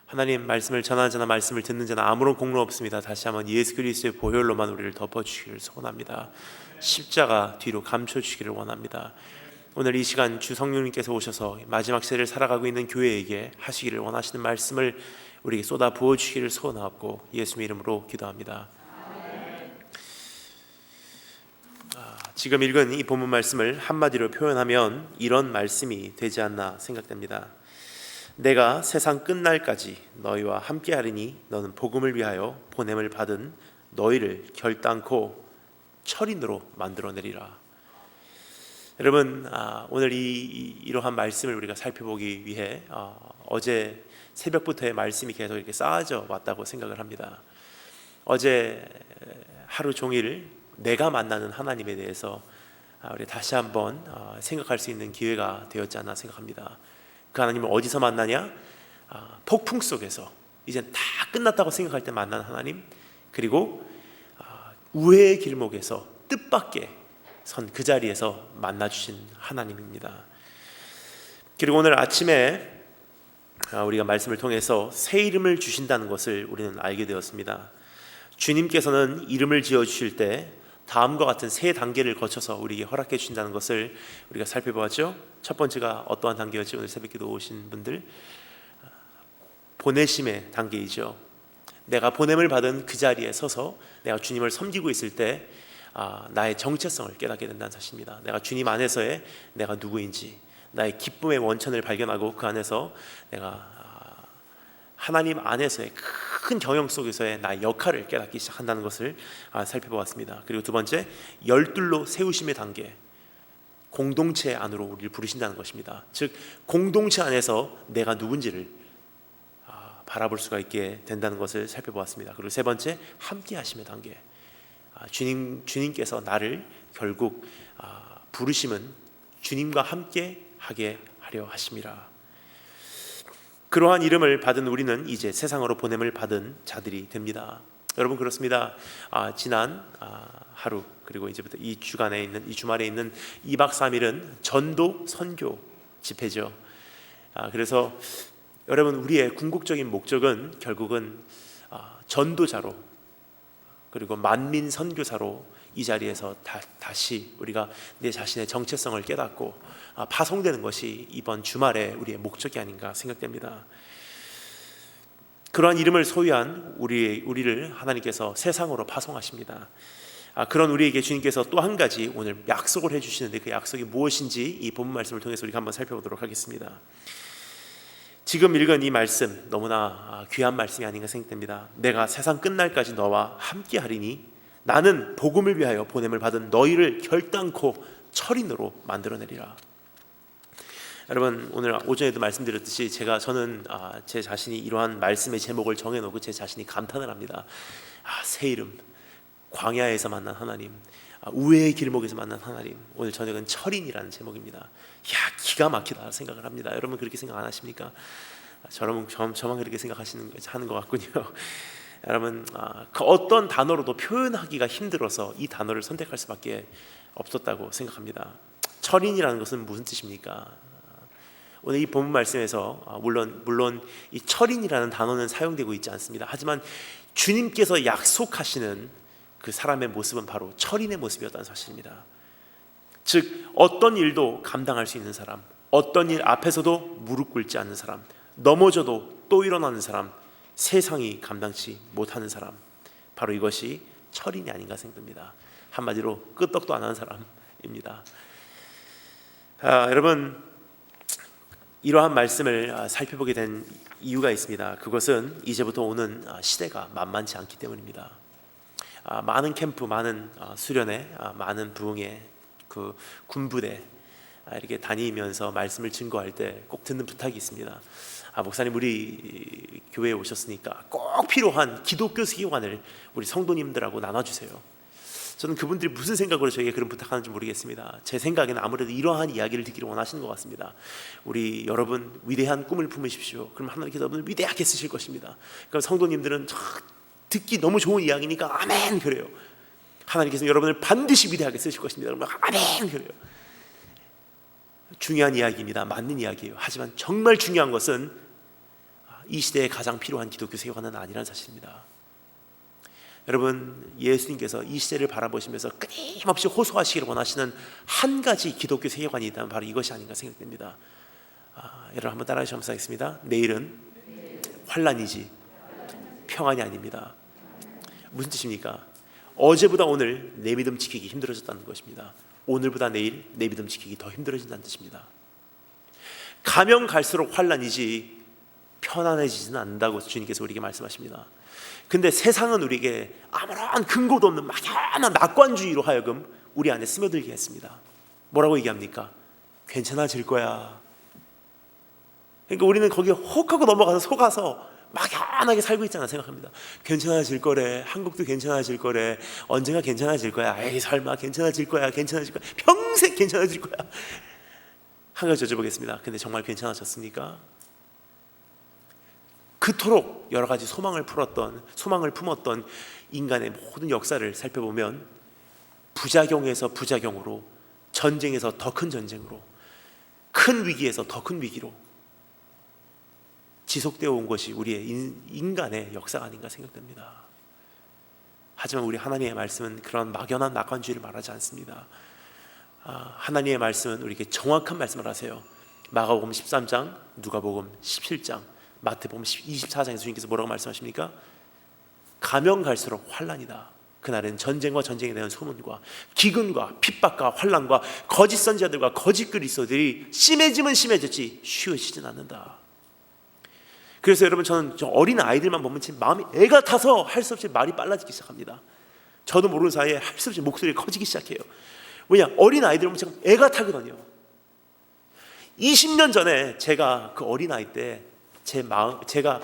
하나님, 말씀을 전하는 자나 말씀을 듣는 자나 아무런 공로 없습니다. 다시 한번 예수 그리스도의 보혈로만 우리를 덮어주시기를 소원합니다. 십자가 뒤로 감춰주시기를 원합니다. 오늘 이 시간 주 성령님께서 오셔서 마지막 세대를 살아가고 있는 교회에게 하시기를 원하시는 말씀을 우리에게 쏟아 부어주시기를 소원하고 예수님의 이름으로 기도합니다. 지금 읽은 이 본문 말씀을 한마디로 표현하면 이런 말씀이 되지 않나 생각됩니다. 내가 세상 끝날까지 너희와 함께하리니 너는 복음을 위하여 보냄을 받은 너희를 결단코 철인으로 만들어내리라. 여러분, 오늘 이러한 말씀을 우리가 살펴보기 위해 어제 새벽부터의 말씀이 계속 이렇게 쌓아져 왔다고 생각을 합니다. 어제 하루 종일 내가 만나는 하나님에 대해서 우리 다시 한번 생각할 수 있는 기회가 되었지 않나 생각합니다. 그 하나님을 어디서 만나냐? 폭풍 속에서 이젠 다 끝났다고 생각할 때 만난 하나님, 그리고 우회의 길목에서 뜻밖의 선 그 자리에서 만나주신 하나님입니다. 그리고 오늘 아침에 우리가 말씀을 통해서 새 이름을 주신다는 것을 우리는 알게 되었습니다. 주님께서는 이름을 지어주실 때 다음과 같은 세 단계를 거쳐서 우리에게 허락해 주신다는 것을 우리가 살펴보았죠. 첫 번째가 어떠한 단계였지? 오늘 새벽기도 오신 분들, 보내심의 단계이죠. 내가 보냄을 받은 그 자리에 서서 내가 주님을 섬기고 있을 때 나의 정체성을 깨닫게 된다는 사실입니다. 내가 주님 안에서의 내가 누구인지, 나의 기쁨의 원천을 발견하고 그 안에서 내가 하나님 안에서의 큰 경영 속에서의 나의 역할을 깨닫기 시작한다는 것을 살펴보았습니다. 그리고 두 번째, 열둘로 세우심의 단계, 공동체 안으로 우리를 부르신다는 것입니다. 즉 공동체 안에서 내가 누군지를 바라볼 수가 있게 된다는 것을 살펴보았습니다. 그리고 세 번째, 함께 하심의 단계, 주님께서 나를 결국 부르심은 주님과 함께 하게 하려 하심이라. 그러한 이름을 받은 우리는 이제 세상으로 보냄을 받은 자들이 됩니다. 여러분, 그렇습니다. 지난 하루, 그리고 이제부터 이 주간에 있는, 이 주말에 있는 2박 3일은 전도 선교 집회죠. 그래서 여러분, 우리의 궁극적인 목적은 결국은 전도자로, 그리고 만민 선교사로 이 자리에서 다시 우리가 내 자신의 정체성을 깨닫고 파송되는 것이 이번 주말에 우리의 목적이 아닌가 생각됩니다. 그러한 이름을 소유한 우리를 하나님께서 세상으로 파송하십니다. 그런 우리에게 주님께서 또 한 가지 오늘 약속을 해주시는데 그 약속이 무엇인지 이 본문 말씀을 통해서 우리가 한번 살펴보도록 하겠습니다. 지금 읽은 이 말씀 너무나 귀한 말씀이 아닌가 생각됩니다. 내가 세상 끝날까지 너와 함께 하리니 나는 복음을 위하여 보냄을 받은 너희를 결단코 철인으로 만들어내리라. 여러분, 오늘 오전에도 말씀드렸듯이 저는 제 자신이 이러한 말씀의 제목을 정해놓고 제 자신이 감탄을 합니다. 새 이름, 광야에서 만난 하나님, 우회의 길목에서 만난 하나님. 오늘 저녁은 철인이라는 제목입니다. 기가 막히다 생각을 합니다. 여러분, 그렇게 생각 안 하십니까? 저만 그렇게 하는 것 같군요. 여러분, 그 어떤 단어로도 표현하기가 힘들어서 이 단어를 선택할 수밖에 없었다고 생각합니다. 철인이라는 것은 무슨 뜻입니까? 오늘 이 본문 말씀에서 물론 이 철인이라는 단어는 사용되고 있지 않습니다. 하지만 주님께서 약속하시는 그 사람의 모습은 바로 철인의 모습이었다는 사실입니다. 즉 어떤 일도 감당할 수 있는 사람, 어떤 일 앞에서도 무릎 꿇지 않는 사람, 넘어져도 또 일어나는 사람, 세상이 감당치 못하는 사람, 바로 이것이 철인이 아닌가 생각됩니다. 한마디로 끄떡도 안 하는 사람입니다. 여러분, 이러한 말씀을 살펴보게 된 이유가 있습니다. 그것은 이제부터 오는 시대가 만만치 않기 때문입니다. 많은 캠프, 많은 수련회, 많은 부흥회, 그 군부대 이렇게 다니면서 말씀을 증거할 때 꼭 듣는 부탁이 있습니다. 목사님, 우리 교회에 오셨으니까 꼭 필요한 기독교 세계관을 우리 성도님들하고 나눠주세요. 저는 그분들이 무슨 생각으로 저에게 그런 부탁하는지 모르겠습니다. 제 생각에는 아무래도 이러한 이야기를 듣기를 원하시는 것 같습니다. 우리 여러분 위대한 꿈을 품으십시오. 그럼 하나님께서 여러분을 위대하게 쓰실 것입니다. 그럼 성도님들은 듣기 너무 좋은 이야기니까 아멘 그래요. 하나님께서 여러분을 반드시 위대하게 쓰실 것입니다. 여러분 아멘 그래요. 중요한 이야기입니다. 맞는 이야기예요. 하지만 정말 중요한 것은 이 시대에 가장 필요한 기독교 세계관은 아니라는 사실입니다. 여러분, 예수님께서 이 시대를 바라보시면서 끊임없이 호소하시기를 원하시는 한 가지 기독교 세계관이 있다면 바로 이것이 아닌가 생각됩니다. 여러분 한번 따라해 주시면 감사하겠습니다. 내일은 환난이지 평안이 아닙니다. 무슨 뜻입니까? 어제보다 오늘 내 믿음 지키기 힘들어졌다는 것입니다. 오늘보다 내일 내 믿음 지키기 더 힘들어진다는 뜻입니다. 가면 갈수록 환난이지 편안해지지는 않는다고 주님께서 우리에게 말씀하십니다. 근데 세상은 우리에게 아무런 근거도 없는 막연한 낙관주의로 하여금 우리 안에 스며들게 했습니다. 뭐라고 얘기합니까? 괜찮아질 거야. 그러니까 우리는 거기에 혹 하고 넘어가서 속아서 막연하게 살고 있잖아 생각합니다. 괜찮아질 거래. 한국도 괜찮아질 거래. 언젠가 괜찮아질 거야. 에이 설마 괜찮아질 거야. 괜찮아질 거야. 평생 괜찮아질 거야. 한 가지 여쭤보겠습니다. 근데 정말 괜찮아졌습니까? 그토록 여러 가지 소망을 품었던 인간의 모든 역사를 살펴보면 부작용에서 부작용으로, 전쟁에서 더 큰 전쟁으로, 큰 위기에서 더 큰 위기로 지속되어 온 것이 우리의 인간의 역사가 아닌가 생각됩니다. 하지만 우리 하나님의 말씀은 그런 막연한 낙관주의를 말하지 않습니다. 하나님의 말씀은 우리에게 정확한 말씀을 하세요. 마가복음 13장, 누가복음 17장, 마태복음 24장에서 주님께서 뭐라고 말씀하십니까? 가면 갈수록 환난이다. 그날은 전쟁과 전쟁에 대한 소문과 기근과 핍박과 환난과 거짓 선지자들과 거짓 그리스도들이 심해지면 심해졌지 쉬워지진 않는다. 그래서 여러분, 저는 어린 아이들만 보면 지금 마음이 애가 타서 할 수 없이 말이 빨라지기 시작합니다. 저도 모르는 사이에 할 수 없이 목소리가 커지기 시작해요. 왜냐? 어린 아이들 보면 지금 애가 타거든요. 20년 전에 제가 그 어린 아이 때 제가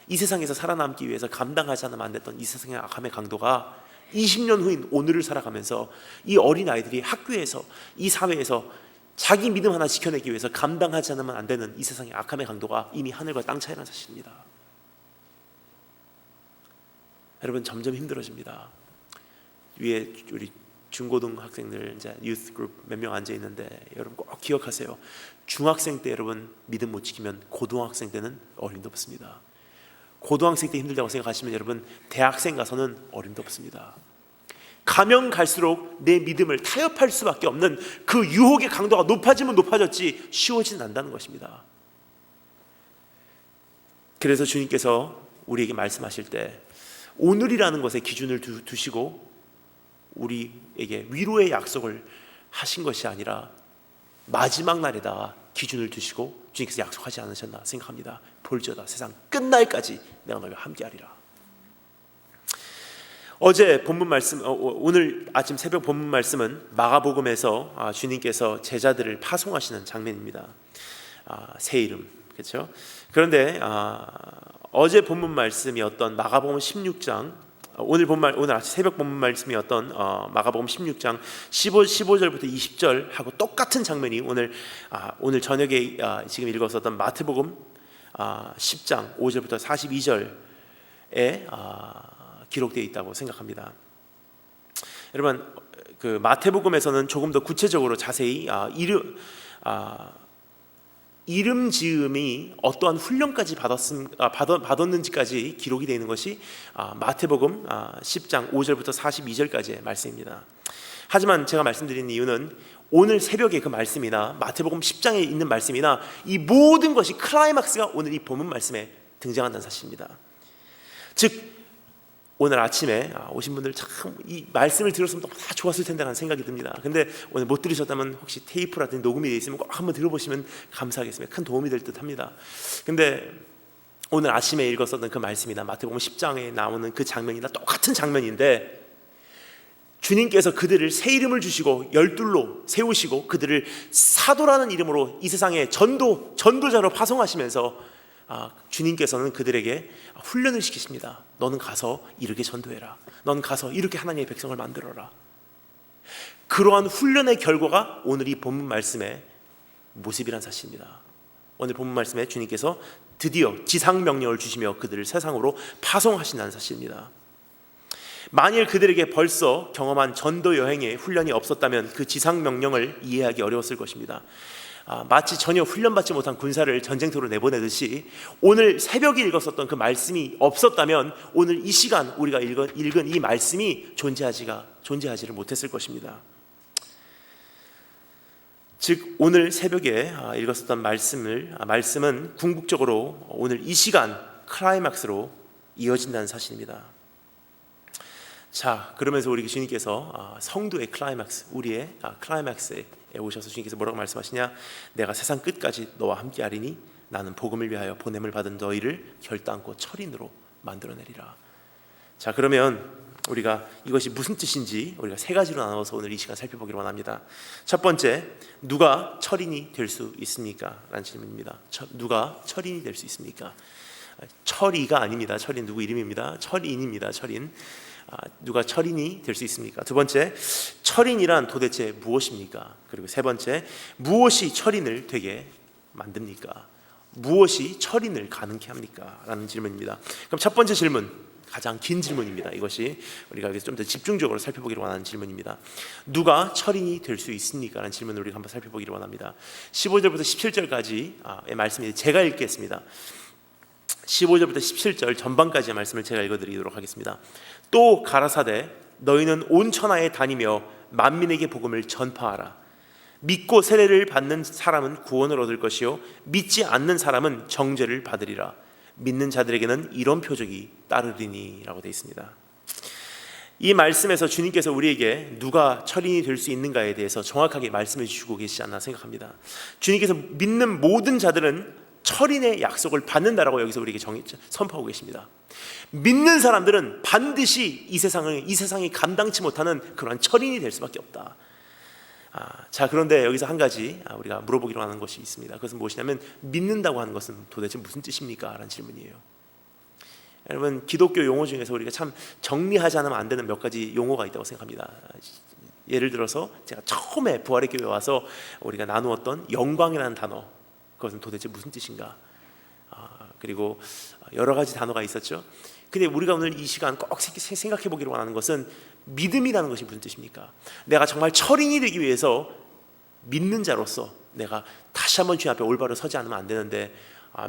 이 세상에서 살아남기 위해서 감당하지 않으면 안 됐던 이 세상의 악함의 강도가 20년 후인 오늘을 살아가면서 이 어린 아이들이 학교에서, 이 사회에서 자기 믿음 하나 지켜내기 위해서 감당하지 않으면 안 되는 이 세상의 악함의 강도가 이미 하늘과 땅 차이라는 사실입니다. 여러분, 점점 힘들어집니다. 위에 우리 중고등 학생들, 이제 유스 그룹 몇 명 앉아 있는데 여러분 꼭 기억하세요. 중학생 때 여러분 믿음 못 지키면 고등학생 때는 어림도 없습니다. 고등학생 때 힘들다고 생각하시면 여러분 대학생 가서는 어림도 없습니다. 가면 갈수록 내 믿음을 타협할 수밖에 없는 그 유혹의 강도가 높아지면 높아졌지 쉬워지는 않는다는 것입니다. 그래서 주님께서 우리에게 말씀하실 때 오늘이라는 것에 기준을 두시고 우리에게 위로의 약속을 하신 것이 아니라 마지막 날에다 기준을 두시고 주님께서 약속하지 않으셨나 생각합니다. 볼지어다 세상 끝날까지 내가 너희와 함께하리라. 어제 본문 말씀, 오늘 아침 새벽 본문 말씀은 마가복음에서 주님께서 제자들을 파송하시는 장면입니다. 새 이름, 그렇죠? 그런데 어제 본문 말씀이었던 마가복음 16장, 오늘 아침 새벽 본문 말씀이었던 마가복음 16장 15절부터 20절하고 똑같은 장면이 오늘 저녁에 지금 읽었었던 마태복음 10장 5절부터 42절에 기록되어 있다고 생각합니다. 여러분, 그 마태복음에서는 조금 더 구체적으로 자세히 이름 지음이 어떠한 훈련까지 받았는지까지 기록이 되어 있는 것이 마태복음 10장 5절부터 42절까지의 말씀입니다. 하지만 제가 말씀드린 이유는 오늘 새벽에 그 말씀이나 마태복음 10장에 있는 말씀이나 이 모든 것이 클라이막스가 오늘 이 본문 말씀에 등장한다는 사실입니다. 즉 오늘 아침에 오신 분들 참 이 말씀을 들었으면 다 좋았을 텐데 라는 생각이 듭니다. 근데 오늘 못 들으셨다면 혹시 테이프라든지 녹음이 되어 있으면 꼭 한번 들어보시면 감사하겠습니다. 큰 도움이 될 듯 합니다. 근데 오늘 아침에 읽었었던 그 말씀이나 마태복음 10장에 나오는 그 장면이나 똑같은 장면인데 주님께서 그들을 새 이름을 주시고 열둘로 세우시고 그들을 사도라는 이름으로 이 세상에 전도자로 파송하시면서 주님께서는 그들에게 훈련을 시키십니다. 너는 가서 이렇게 전도해라. 너는 가서 이렇게 하나님의 백성을 만들어라. 그러한 훈련의 결과가 오늘 이 본문 말씀의 모습이란 사실입니다. 오늘 본문 말씀에 주님께서 드디어 지상 명령을 주시며 그들을 세상으로 파송하신다는 사실입니다. 만일 그들에게 벌써 경험한 전도 여행의 훈련이 없었다면 그 지상 명령을 이해하기 어려웠을 것입니다. 마치 전혀 훈련받지 못한 군사를 전쟁터로 내보내듯이 오늘 새벽에 읽었었던 그 말씀이 없었다면 오늘 이 시간 우리가 읽은 이 말씀이 존재하지를 못했을 것입니다. 즉 오늘 새벽에 읽었었던 말씀은 궁극적으로 오늘 이 시간 클라이막스로 이어진다는 사실입니다. 자, 그러면서 우리 주님께서 성도의 클라이막스, 우리의 클라이막스에 오셔서 주님께서 뭐라고 말씀하시냐? 내가 세상 끝까지 너와 함께하리니 나는 복음을 위하여 보냄을 받은 너희를 결단코 철인으로 만들어내리라. 자, 그러면 우리가 이것이 무슨 뜻인지 우리가 세 가지로 나눠서 오늘 이 시간 살펴보기를 원합니다. 첫 번째, 누가 철인이 될 수 있습니까? 라는 질문입니다. 누가 철인이 될 수 있습니까? 철이가 아닙니다. 철인 누구 이름입니다. 철인입니다. 철인. 누가 철인이 될 수 있습니까? 두 번째, 철인이란 도대체 무엇입니까? 그리고 세 번째, 무엇이 철인을 되게 만듭니까? 무엇이 철인을 가능케 합니까? 라는 질문입니다. 그럼 첫 번째 질문, 가장 긴 질문입니다. 이것이 우리가 여기서 좀 더 집중적으로 살펴보기를 원하는 질문입니다. 누가 철인이 될 수 있습니까? 라는 질문을 우리가 한번 살펴보기를 원합니다. 15절부터 17절까지의 말씀이 제가 읽겠습니다. 15절부터 17절 전반까지의 말씀을 제가 읽어드리도록 하겠습니다. 또 가라사대 너희는 온 천하에 다니며 만민에게 복음을 전파하라. 믿고 세례를 받는 사람은 구원을 얻을 것이요 믿지 않는 사람은 정죄를 받으리라. 믿는 자들에게는 이런 표적이 따르리니 라고 되어 있습니다. 이 말씀에서 주님께서 우리에게 누가 철인이 될 수 있는가에 대해서 정확하게 말씀해 주시고 계시지 않나 생각합니다. 주님께서 믿는 모든 자들은 철인의 약속을 받는다라고 여기서 우리에게 선포하고 계십니다. 믿는 사람들은 반드시 이 세상이 감당치 못하는 그러한 철인이 될 수밖에 없다. 자, 그런데 여기서 한 가지 우리가 물어보기로 하는 것이 있습니다. 그것은 무엇이냐면 믿는다고 하는 것은 도대체 무슨 뜻입니까? 라는 질문이에요. 여러분, 기독교 용어 중에서 우리가 참 정리하지 않으면 안 되는 몇 가지 용어가 있다고 생각합니다. 예를 들어서 제가 처음에 부활의 교회에 와서 우리가 나누었던 영광이라는 단어, 그것은 도대체 무슨 뜻인가? 그리고 여러 가지 단어가 있었죠. 근데 우리가 오늘 이 시간 꼭 생각해 보기를 원하는 것은 믿음이라는 것이 무슨 뜻입니까? 내가 정말 철인이 되기 위해서 믿는 자로서 내가 다시 한번 주님 앞에 올바로 서지 않으면 안 되는데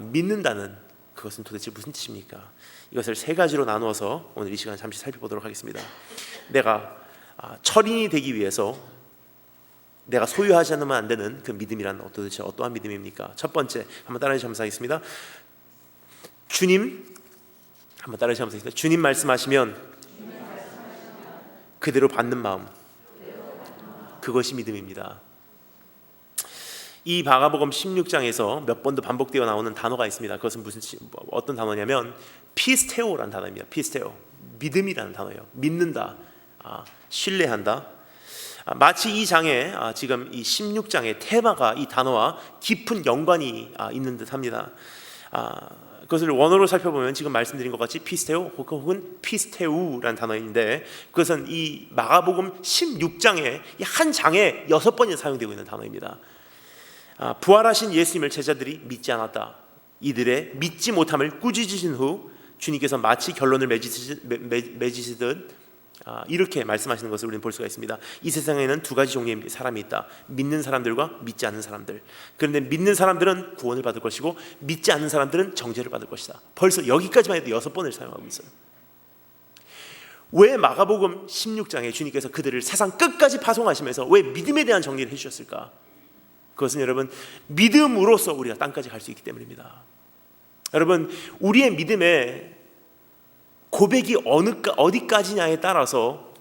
믿는다는 그것은 도대체 무슨 뜻입니까? 이것을 세 가지로 나누어서 오늘 이 시간 잠시 살펴보도록 하겠습니다. 내가 철인이 되기 위해서 내가 소유하지 않으면 안 되는 그 믿음이란 도대체 어떠한 믿음입니까? 첫 번째, 한번 따라해 주시면 감사하겠습니다. 주님 말씀하시면 그대로 받는 마음, 그것이 믿음입니다. 이 마가복음 16장에서 몇 번도 반복되어 나오는 단어가 있습니다. 그것은 어떤 단어냐면 피스테오라는 단어입니다. 피스테오, 믿음이라는 단어예요. 믿는다, 신뢰한다. 마치 이 장에 지금 이 16장의 테마가 이 단어와 깊은 연관이 있는 듯합니다. 그것을 원어로 살펴보면 지금 말씀드린 것 같이 피스테오 혹은 피스테우라는 단어인데 그것은 이 마가복음 16장의 한 장에 6번이나 사용되고 있는 단어입니다. 부활하신 예수님을 제자들이 믿지 않았다. 이들의 믿지 못함을 꾸짖으신 후 주님께서 마치 결론을 맺으시듯 이렇게 말씀하시는 것을 우리는 볼 수가 있습니다. 이 세상에는 두 가지 종류의 사람이 있다. 믿는 사람들과 믿지 않는 사람들. 그런데 믿는 사람들은 구원을 받을 것이고 믿지 않는 사람들은 정죄를 받을 것이다. 벌써 여기까지만 해도 6번을 사용하고 있어요. 왜 마가복음 16장에 주님께서 그들을 세상 끝까지 파송하시면서 왜 믿음에 대한 정리를 해주셨을까? 그것은 여러분, 믿음으로써 우리가 땅까지 갈 수 있기 때문입니다. 여러분, 우리의 믿음의 고백이 어디까지냐에 따라서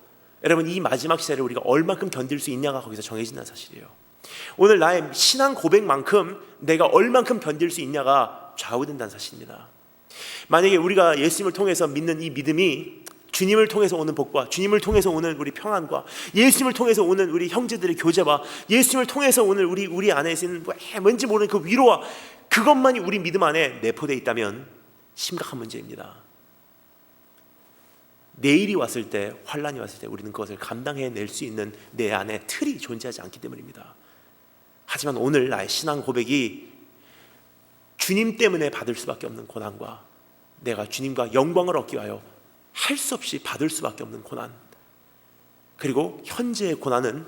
여러분 이 마지막 시대를 우리가 얼만큼 견딜 수 있냐가 거기서 정해진다는 사실이에요. 오늘 나의 신앙 고백만큼 내가 얼만큼 견딜 수 있냐가 좌우된다는 사실입니다. 만약에 우리가 예수님을 통해서 믿는 이 믿음이 주님을 통해서 오는 복과 주님을 통해서 오는 우리 평안과 예수님을 통해서 오는 우리 형제들의 교제와 예수님을 통해서 오는 우리 안에 있는 왠지 모르는 그 위로와 그것만이 우리 믿음 안에 내포되어 있다면 심각한 문제입니다. 내일이 왔을 때, 환란이 왔을 때 우리는 그것을 감당해낼 수 있는 내 안에 틀이 존재하지 않기 때문입니다. 하지만 오늘 나의 신앙 고백이 주님 때문에 받을 수밖에 없는 고난과 내가 주님과 영광을 얻기 위하여 할 수 없이 받을 수밖에 없는 고난, 그리고 현재의 고난은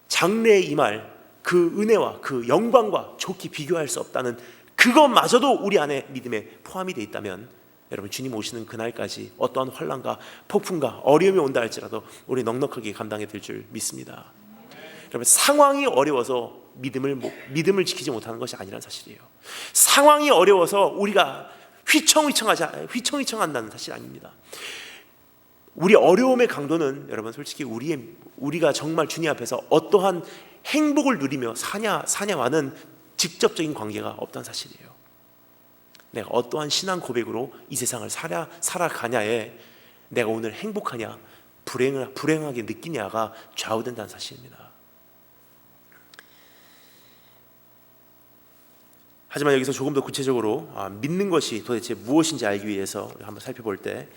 장래에 임할 그 은혜와 그 영광과 좋게 비교할 수 없다는 그것마저도 우리 안에 믿음에 포함이 되어 있다면 여러분, 주님 오시는 그날까지 어떠한 환난과 폭풍과 어려움이 온다 할지라도 우리 넉넉하게 감당해 될 줄 믿습니다. 여러분, 상황이 어려워서 믿음을 지키지 못하는 것이 아니라는 사실이에요. 상황이 어려워서 우리가 휘청휘청한다는 사실 아닙니다. 우리 어려움의 강도는 여러분, 솔직히 우리가 정말 주님 앞에서 어떠한 행복을 누리며 사냐와는 직접적인 관계가 없다는 사실이에요. 내가 어떠한 신앙 고백으로 이 세상을 살아가냐에 내가 오늘 행복하냐 불행하게 느끼냐가 좌우된다는 사실입니다. 하지만 여기서 조금 더 구체적으로 믿는 것이 도대체 무엇인지 알기 위해서 한번 살펴볼 때,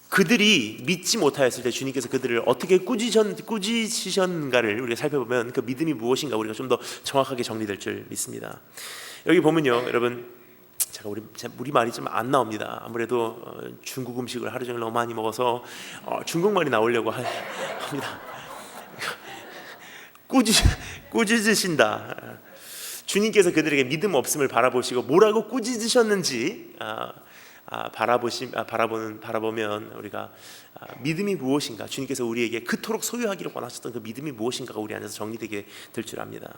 그들이 믿지 못하였을 때 주님께서 그들을 어떻게 꾸짖으셨는가를 우리가 살펴보면 그 믿음이 무엇인가 우리가 좀 더 정확하게 정리될 줄 믿습니다. 여기 보면요, 여러분, 우리 말이 좀 안 나옵니다. 아무래도 중국 음식을 하루 종일 너무 많이 먹어서 중국말이 나오려고 합니다. 꾸짖으신다. 주님께서 그들에게 믿음 없음을 바라보시고 뭐라고 꾸짖으셨는지 바라보면 우리가 믿음이 무엇인가, 주님께서 우리에게 그토록 소유하기를 원하셨던 그 믿음이 무엇인가가 우리 안에서 정리되게 될 줄 압니다.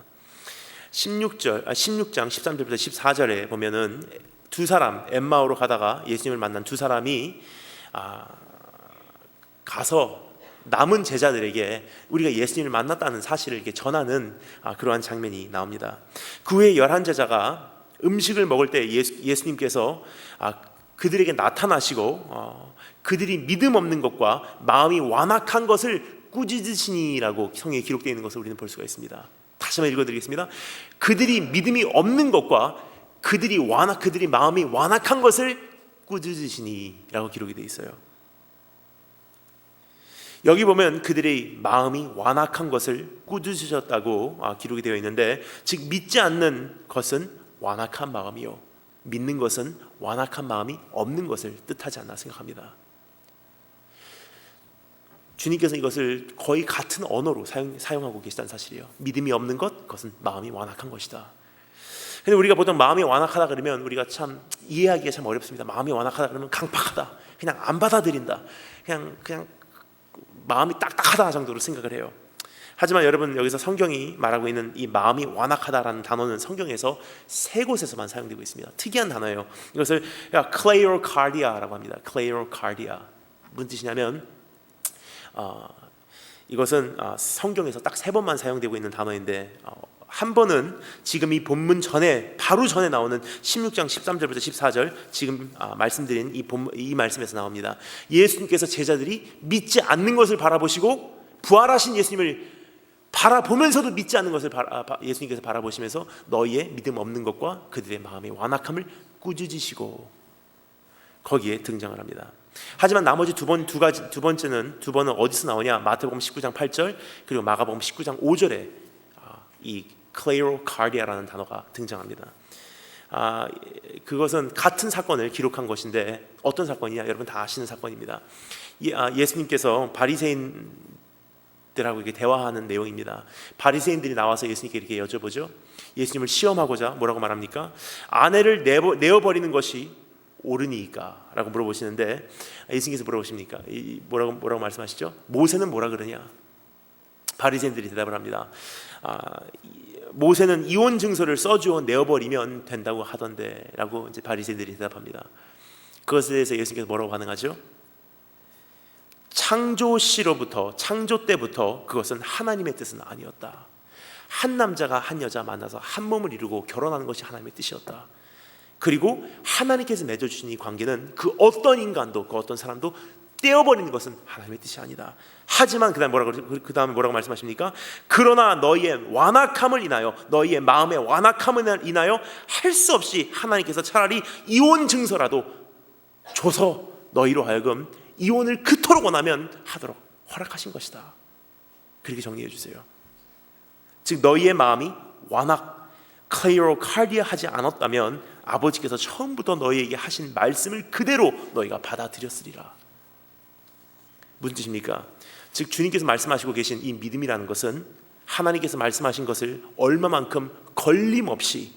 16장 13절부터 14절에 보면은 두 사람, 엠마오로 가다가 예수님을 만난 두 사람이 가서 남은 제자들에게 우리가 예수님을 만났다는 사실을 이렇게 전하는 그러한 장면이 나옵니다. 그 후에 11제자가 음식을 먹을 때 예수님께서 그들에게 나타나시고 그들이 믿음 없는 것과 마음이 완악한 것을 꾸짖으시니라고 성경에 기록되어 있는 것을 우리는 볼 수가 있습니다. 다시 한번 읽어드리겠습니다. 그들이 믿음이 없는 것과 그들이 마음이 완악한 것을 꾸짖으시니라고 기록이 되어 있어요. 여기 보면 그들의 마음이 완악한 것을 꾸짖으셨다고 기록이 되어 있는데, 즉 믿지 않는 것은 완악한 마음이요, 믿는 것은 완악한 마음이 없는 것을 뜻하지 않나 생각합니다. 주님께서 이것을 거의 같은 언어로 사용하고 계시다는 사실이에요. 믿음이 없는 것, 그것은 마음이 완악한 것이다. 근데 우리가 보통 마음이 완악하다 그러면 우리가 참 이해하기가 참 어렵습니다. 마음이 완악하다 그러면 강팍하다, 그냥 안 받아들인다, 그냥 마음이 딱딱하다 정도로 생각을 해요. 하지만 여러분, 여기서 성경이 말하고 있는 이 마음이 완악하다라는 단어는 성경에서 세 곳에서만 사용되고 있습니다. 특이한 단어예요. 이것을 클레이로카르디아라고 합니다. 클레이로카르디아. 무슨 뜻이냐면 이것은 성경에서 딱 세 번만 사용되고 있는 단어인데, 한 번은 지금 이 본문 바로 전에 나오는 16장 13절부터 14절, 지금 말씀드린 이 말씀에서 나옵니다. 예수님께서 제자들이 믿지 않는 것을 바라보시고 부활하신 예수님을 바라보면서도 믿지 않는 것을 예수님께서 바라보시면서 너희의 믿음 없는 것과 그들의 마음의 완악함을 꾸짖으시고 거기에 등장을 합니다. 하지만 나머지 두 번은 어디서 나오냐? 마태복음 19장 8절 그리고 마가복음 19장 5절에 이 클레이로카르디아라는 단어가 등장합니다. 그것은 같은 사건을 기록한 것인데, 어떤 사건이냐? 여러분 다 아시는 사건입니다. 예수님께서 바리새인들하고 이렇게 대화하는 내용입니다. 바리새인들이 나와서 예수님께 이렇게 여쭤보죠. 예수님을 시험하고자 뭐라고 말합니까? 아내를 내어버리는 것이 옳으니까? 라고 물어보시는데, 예수님께서 물어보십니까? 뭐라고 말씀하시죠? 모세는 뭐라 그러냐? 바리새인들이 대답을 합니다. 모세는 이혼 증서를 써주어 내어버리면 된다고 하던데 라고 이제 바리새인들이 대답합니다. 그것에 대해서 예수님께서 뭐라고 반응하죠? 창조 때부터 그것은 하나님의 뜻은 아니었다. 한 남자가 한 여자 만나서 한 몸을 이루고 결혼하는 것이 하나님의 뜻이었다. 그리고 하나님께서 맺어주신 이 관계는 그 어떤 인간도 그 어떤 사람도 떼어버리는 것은 하나님의 뜻이 아니다. 하지만 그 다음에 뭐라고 말씀하십니까? 그러나 너희의 완악함을 인하여, 너희의 마음의 완악함을 인하여 할 수 없이 하나님께서 차라리 이혼 증서라도 줘서 너희로 하여금 이혼을 그토록 원하면 하도록 허락하신 것이다. 그렇게 정리해 주세요. 즉 너희의 마음이 클레이로카르디아 하지 않았다면 아버지께서 처음부터 너희에게 하신 말씀을 그대로 너희가 받아들였으리라. 무슨 뜻입니까? 즉 주님께서 말씀하시고 계신 이 믿음이라는 것은 하나님께서 말씀하신 것을 얼마만큼 걸림없이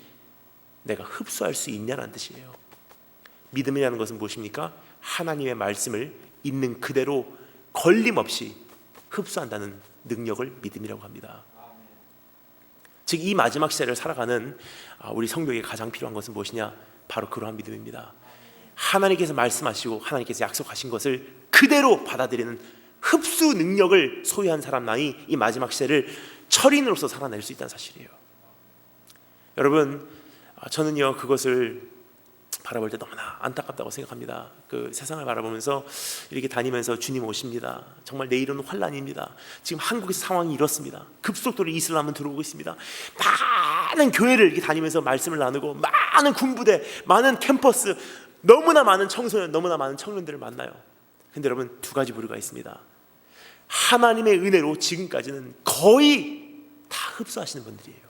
내가 흡수할 수 있냐는 뜻이에요. 믿음이라는 것은 무엇입니까? 하나님의 말씀을 있는 그대로 걸림없이 흡수한다는 능력을 믿음이라고 합니다. 즉 이 마지막 시대를 살아가는 우리 성도에게 가장 필요한 것은 무엇이냐? 바로 그러한 믿음입니다. 하나님께서 말씀하시고 하나님께서 약속하신 것을 그대로 받아들이는 흡수 능력을 소유한 사람만이 이 마지막 시대를 철인으로서 살아낼 수 있다는 사실이에요. 여러분, 저는요 그것을 바라볼 때 너무나 안타깝다고 생각합니다. 그 세상을 바라보면서 이렇게 다니면서 주님 오십니다. 정말 내일은 환란입니다. 지금 한국에서 상황이 이렇습니다. 급속도로 이슬람은 들어오고 있습니다. 많은 교회를 이렇게 다니면서 말씀을 나누고 많은 군부대, 많은 캠퍼스, 너무나 많은 청소년, 너무나 많은 청년들을 만나요. 근데 여러분, 두 가지 부류가 있습니다. 하나님의 은혜로 지금까지는 거의 다 흡수하시는 분들이에요.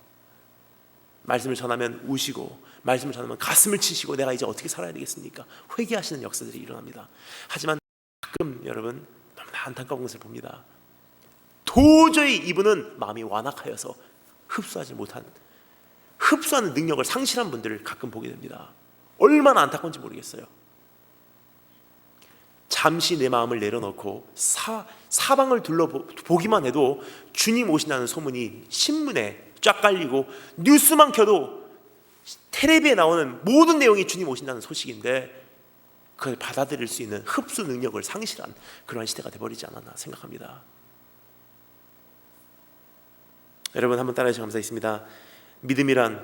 말씀을 전하면 우시고, 말씀을 전하면 가슴을 치시고, 내가 이제 어떻게 살아야 되겠습니까? 회개하시는 역사들이 일어납니다. 하지만 가끔 여러분, 너무나 안타까운 것을 봅니다. 도저히 이분은 마음이 완악하여서 흡수하지 못한, 흡수하는 능력을 상실한 분들을 가끔 보게 됩니다. 얼마나 안타까운지 모르겠어요. 잠시 내 마음을 내려놓고 사방을 둘러보기만 해도 주님 오신다는 소문이 신문에 쫙 깔리고, 뉴스만 켜도 텔레비에 나오는 모든 내용이 주님 오신다는 소식인데, 그걸 받아들일 수 있는 흡수 능력을 상실한 그러한 시대가 되어버리지 않았나 생각합니다. 여러분, 한번 따라해 주시기 감사하겠습니다. 믿음이란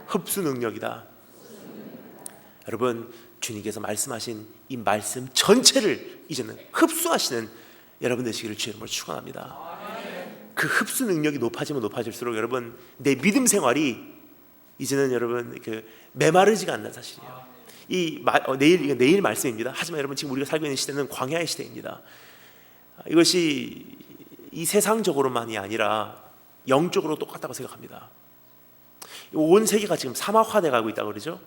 흡수 능력이다. 여러분, 주님께서 말씀하신 이 말씀 전체를 이제는 흡수하시는 여러분 되시기를 주의 이름으로 축원합니다. 그 흡수 능력이 높아지면 높아질수록 여러분, 내 믿음 생활이 이제는 여러분 그 메마르지가 않는 사실이에요. 내일 말씀입니다. 하지만 여러분, 지금 우리가 살고 있는 시대는 광야의 시대입니다. 이것이 이 세상적으로만이 아니라 영적으로 똑같다고 생각합니다. 온 세계가 지금 사막화돼 가고 있다고 그러죠.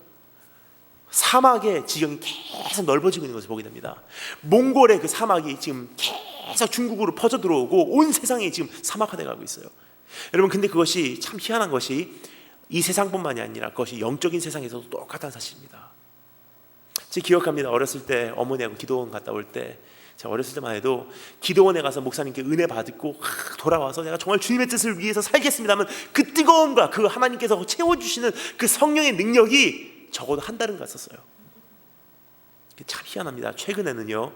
사막의 지형이 계속 넓어지고 있는 것을 보게 됩니다. 몽골의 그 사막이 지금 계속 중국으로 퍼져 들어오고 온 세상이 지금 사막화돼 가고 있어요. 여러분, 근데 그것이 참 희한한 것이 이 세상뿐만이 아니라 그것이 영적인 세상에서도 똑같다는 사실입니다. 제가 기억합니다. 어렸을 때 어머니하고 기도원 갔다 올 때, 제가 어렸을 때만 해도 기도원에 가서 목사님께 은혜 받고 돌아와서 내가 정말 주님의 뜻을 위해서 살겠습니다 하면 그 뜨거움과 그 하나님께서 채워주시는 그 성령의 능력이 적어도 한 달은 갔었어요. 참 희한합니다. 최근에는요,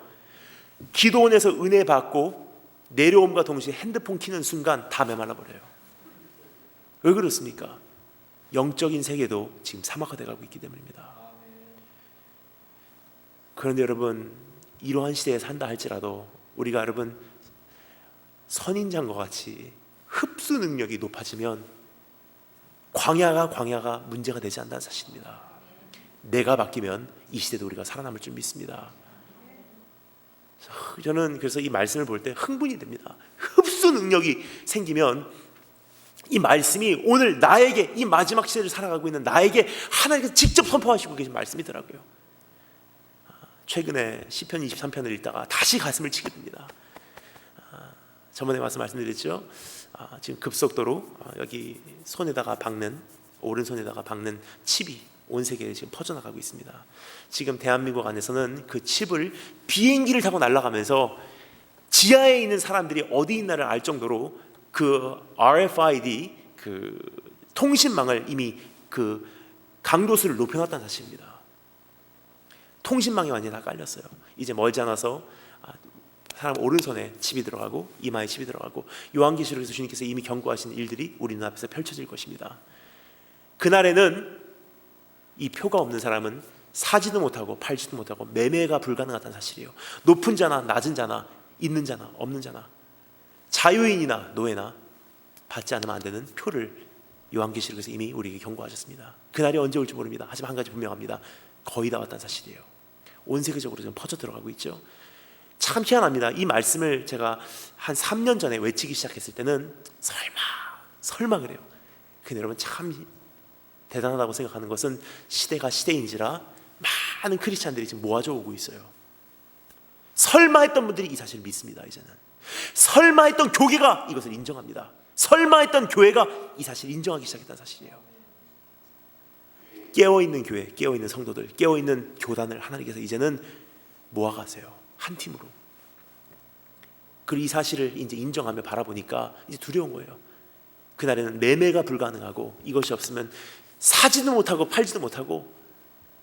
기도원에서 은혜 받고 내려옴과 동시에 핸드폰 켜는 순간 다 메말라 버려요. 왜 그렇습니까? 영적인 세계도 지금 사막화돼 가고 있기 때문입니다. 그런데 여러분, 이러한 시대에 산다 할지라도 우리가 여러분 선인장과 같이 흡수 능력이 높아지면 광야가 문제가 되지 않는다는 사실입니다. 내가 바뀌면 이 시대도 우리가 살아남을 줄 믿습니다. 저는 그래서 이 말씀을 볼 때 흥분이 됩니다. 흡수 능력이 생기면 이 말씀이 오늘 나에게, 이 마지막 시대를 살아가고 있는 나에게 하나님께서 직접 선포하시고 계신 말씀이더라고요. 최근에 시편 23편을 읽다가 다시 가슴을 치게 됩니다. 저번에 말씀드렸죠. 지금 급속도로 여기 손에다가 박는, 오른손에다가 박는 칩이 온 세계에 지금 퍼져나가고 있습니다. 지금 대한민국 안에서는 그 칩을 비행기를 타고 날아가면서 지하에 있는 사람들이 어디 있나를 알 정도로 그 RFID 그 통신망을 이미 그 강도수를 높여놨다는 사실입니다. 통신망이 완전히 다 깔렸어요. 이제 멀지 않아서 사람 오른손에 칩이 들어가고 이마에 칩이 들어가고 요한계시록에서 주님께서 이미 경고하신 일들이 우리 눈앞에서 펼쳐질 것입니다. 그날에는 이 표가 없는 사람은 사지도 못하고 팔지도 못하고 매매가 불가능하다는 사실이에요. 높은 자나 낮은 자나 있는 자나 없는 자나 자유인이나 노예나 받지 않으면 안 되는 표를 요한계시록에서 이미 우리에게 경고하셨습니다. 그날이 언제 올지 모릅니다. 하지만 한 가지 분명합니다. 거의 다 왔다는 사실이에요. 온 세계적으로 지금 퍼져 들어가고 있죠. 참 희한합니다. 이 말씀을 제가 한 3년 전에 외치기 시작했을 때는 설마 그래요. 근데 여러분, 참 대단하다고 생각하는 것은 시대가 시대인지라 많은 크리스찬들이 지금 모아져 오고 있어요. 설마 했던 분들이 이 사실을 믿습니다. 이제는 설마 했던 교계가 이것을 인정합니다. 설마 했던 교회가 이 사실을 인정하기 시작했다는 사실이에요. 깨어있는 교회, 깨어있는 성도들, 깨어있는 교단을 하나님께서 이제는 모아가세요. 한 팀으로. 그리고 이 사실을 이제 인정하며 바라보니까 이제 두려운 거예요. 그날에는 매매가 불가능하고 이것이 없으면 사지도 못하고 팔지도 못하고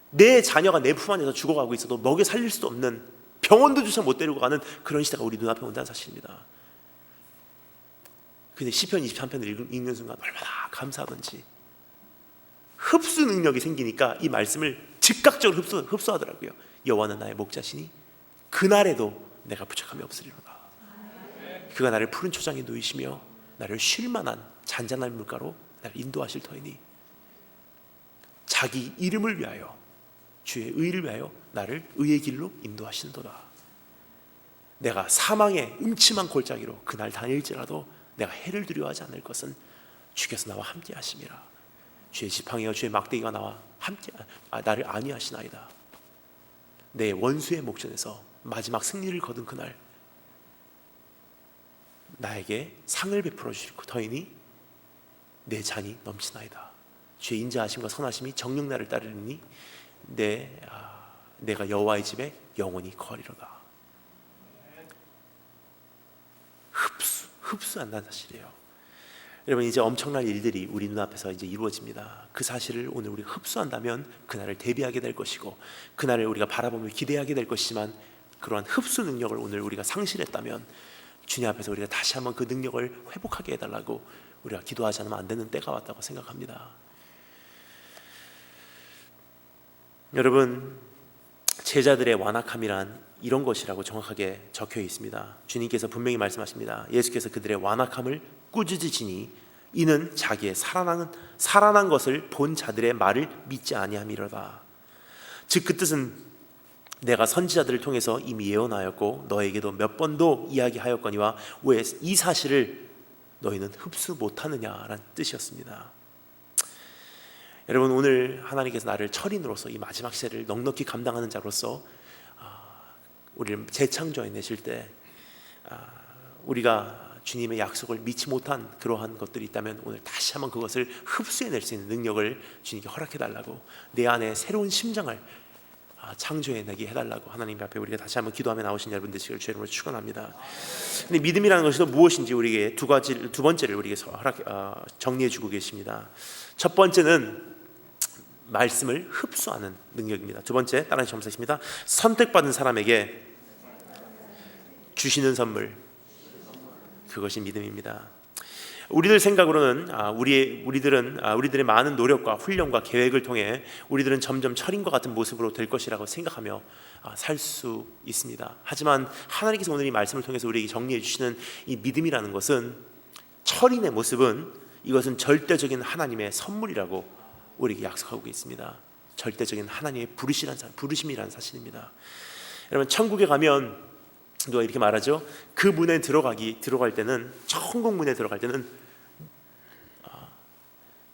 내 자녀가 내 품 안에서 죽어가고 있어도 먹여 살릴 수도 없는, 병원도 조차 못 데리고 가는 그런 시대가 우리 눈앞에 온다는 사실입니다. 근데 시편 23편을 읽는 순간 얼마나 감사하던지 흡수 능력이 생기니까 이 말씀을 즉각적으로 흡수하더라고요. 여호와는 나의 목자시니 그날에도 내가 부족함이 없으리로다. 그가 나를 푸른 초장에 누이시며 나를 쉴 만한 잔잔한 물가로 나를 인도하실 터이니 자기 이름을 위하여, 주의 의를 위하여 나를 의의 길로 인도하시는도다. 내가 사망의 음침한 골짜기로 그날 다닐지라도 내가 해를 두려워하지 않을 것은 주께서 나와 함께 하심이라. 주의 지팡이와 주의 막대기가 나와 함께 나를 안위하시나이다. 내 원수의 목전에서 마지막 승리를 거둔 그날 나에게 상을 베풀어 주실 터이니 내 잔이 넘치나이다. 주의 인자하심과 선하심이 정녕 나를 따르니 내가 여호와의 집에 영원히 거하리로다. 흡수한다는 사실이에요. 여러분, 이제 엄청난 일들이 우리 눈앞에서 이제 이루어집니다. 그 사실을 오늘 우리가 흡수한다면 그날을 대비하게 될 것이고 그날을 우리가 바라보며 기대하게 될 것이지만, 그러한 흡수 능력을 오늘 우리가 상실했다면 주님 앞에서 우리가 다시 한번 그 능력을 회복하게 해달라고 우리가 기도하지 않으면 안 되는 때가 왔다고 생각합니다. 여러분, 제자들의 완악함이란 이런 것이라고 정확하게 적혀 있습니다. 주님께서 분명히 말씀하십니다. 예수께서 그들의 완악함을 꾸짖으시니 이는 자기의 살아난 것을 본 자들의 말을 믿지 아니함이로다. 즉 그 뜻은 내가 선지자들을 통해서 이미 예언하였고 너에게도 몇 번도 이야기하였거니와 왜 이 사실을 너희는 흡수 못하느냐라는 뜻이었습니다. 여러분, 오늘 하나님께서 나를 철인으로서 이 마지막 시대를 넉넉히 감당하는 자로서 우리를 재창조해 내실 때 우리가 주님의 약속을 믿지 못한 그러한 것들이 있다면 오늘 다시 한번 그것을 흡수해낼 수 있는 능력을 주님께 허락해달라고, 내 안에 새로운 심장을 창조해내게 해달라고 하나님 앞에 우리가 다시 한번 기도하며 나오신 여러분 되시기를 주의 이름으로 축원합니다. 근데 믿음이라는 것이 또 무엇인지 우리에게 두 번째를 우리에게 정리해주고 계십니다. 첫 번째는 말씀을 흡수하는 능력입니다. 두 번째, 따라서 점수입니다. 선택받은 사람에게 주시는 선물, 그것이 믿음입니다. 우리들 생각으로는 우리들의 많은 노력과 훈련과 계획을 통해 우리들은 점점 철인과 같은 모습으로 될 것이라고 생각하며 살 수 있습니다. 하지만 하나님께서 오늘 이 말씀을 통해서 우리에게 정리해 주시는 이 믿음이라는 것은, 철인의 모습은 이것은 절대적인 하나님의 선물이라고 우리에게 약속하고 있습니다. 절대적인 하나님의 부르심이라는 사실입니다. 여러분, 천국에 가면 누가 이렇게 말하죠. 그 문에 들어갈 때는, 천국 문에 들어갈 때는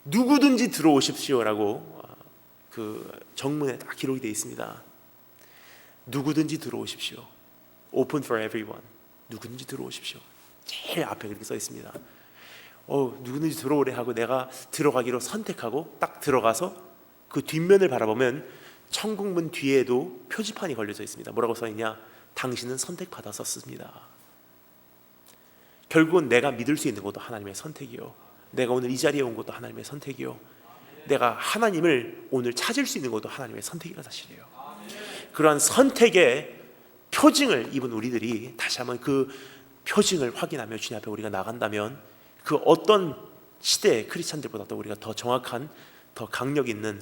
누구든지 들어오십시오라고 그 정문에 딱 기록이 되어 있습니다. 누구든지 들어오십시오. Open for everyone. 누구든지 들어오십시오. 제일 앞에 그렇게 써 있습니다. 누구든지 들어오래 하고 내가 들어가기로 선택하고 딱 들어가서 그 뒷면을 바라보면 천국문 뒤에도 표지판이 걸려져 있습니다. 뭐라고 써 있냐? 당신은 선택받았었습니다. 결국은 내가 믿을 수 있는 것도 하나님의 선택이요, 내가 오늘 이 자리에 온 것도 하나님의 선택이요, 내가 하나님을 오늘 찾을 수 있는 것도 하나님의 선택이라는 사실이에요. 그러한 선택의 표징을 입은 우리들이 다시 한번 그 표징을 확인하며 주님 앞에 우리가 나간다면 그 어떤 시대의 크리스찬들보다도 우리가 더 정확한, 더 강력 있는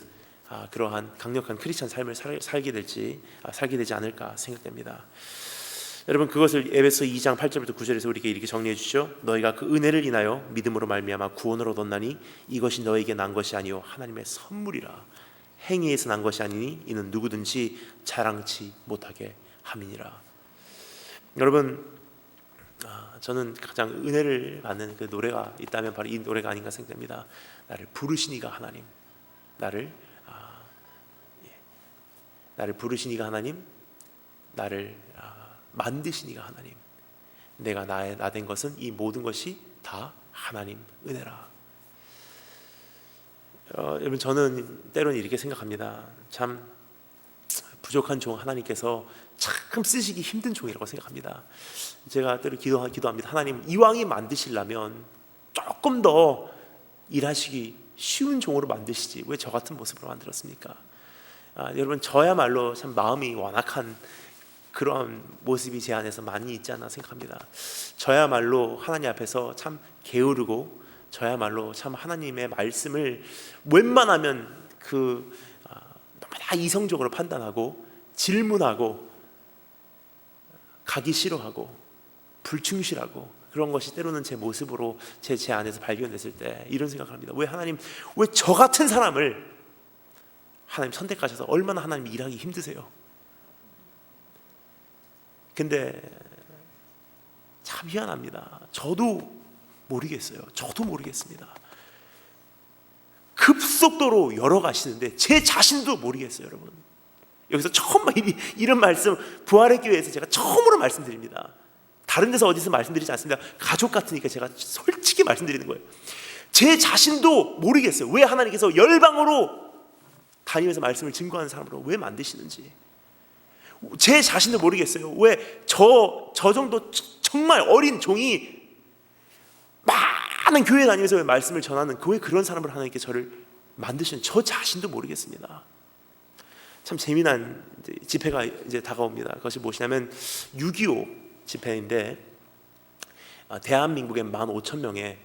그러한 강력한 크리스찬 삶을 살게 되지 않을까 생각됩니다. 여러분, 그것을 에베소 2장 8절부터 9절에서 우리에게 이렇게 정리해 주시죠. 너희가 그 은혜를 인하여 믿음으로 말미암아 구원을 얻었나니 이것이 너에게 난 것이 아니요 하나님의 선물이라. 행위에서 난 것이 아니니 이는 누구든지 자랑치 못하게 함이니라. 여러분, 저는 가장 은혜를 받는 그 노래가 있다면 바로 이 노래가 아닌가 생각됩니다. 나를 부르시니가 하나님, 나를 부르시니가 하나님, 나를 만드시니가 하나님, 내가 나 된 것은 이 모든 것이 다 하나님 은혜라. 여러분, 저는 때로는 이렇게 생각합니다. 참 부족한 종 하나님께서 참 쓰시기 힘든 종이라고 생각합니다. 제가 때로 기도합니다. 하나님, 이왕이 만드시려면 조금 더 일하시기 쉬운 종으로 만드시지 왜 저 같은 모습으로 만들었습니까? 여러분, 저야말로 참 마음이 완악한 그런 모습이 제 안에서 많이 있지 않나 생각합니다. 저야말로 하나님 앞에서 참 게으르고, 저야말로 참 하나님의 말씀을 웬만하면 너무나 이성적으로 판단하고 질문하고 가기 싫어하고 불충실하고, 그런 것이 때로는 제 모습으로 제 안에서 발견됐을 때 이런 생각을 합니다. 왜 하나님, 왜 저 같은 사람을 하나님 선택하셔서 얼마나 하나님 일하기 힘드세요? 근데 참 희한합니다. 저도 모르겠어요. 저도 모르겠습니다. 급속도로 열어가시는데 제 자신도 모르겠어요. 여러분, 여기서 처음 이런 말씀, 부활의 교회에서 제가 처음으로 말씀드립니다. 다른 데서 어디서 말씀드리지 않습니다. 가족 같으니까 제가 솔직히 말씀드리는 거예요. 제 자신도 모르겠어요. 왜 하나님께서 열방으로 다니면서 말씀을 증거하는 사람으로 왜 만드시는지. 제 자신도 모르겠어요. 왜 저 정도 정말 어린 종이 많은 교회 다니면서 왜 말씀을 전하는 왜 그런 사람을 하나님께 저를 만드시는 저 자신도 모르겠습니다. 참 재미난 집회가 이제 다가옵니다. 그것이 무엇이냐면 6.25 집회인데, 대한민국의 15,000명의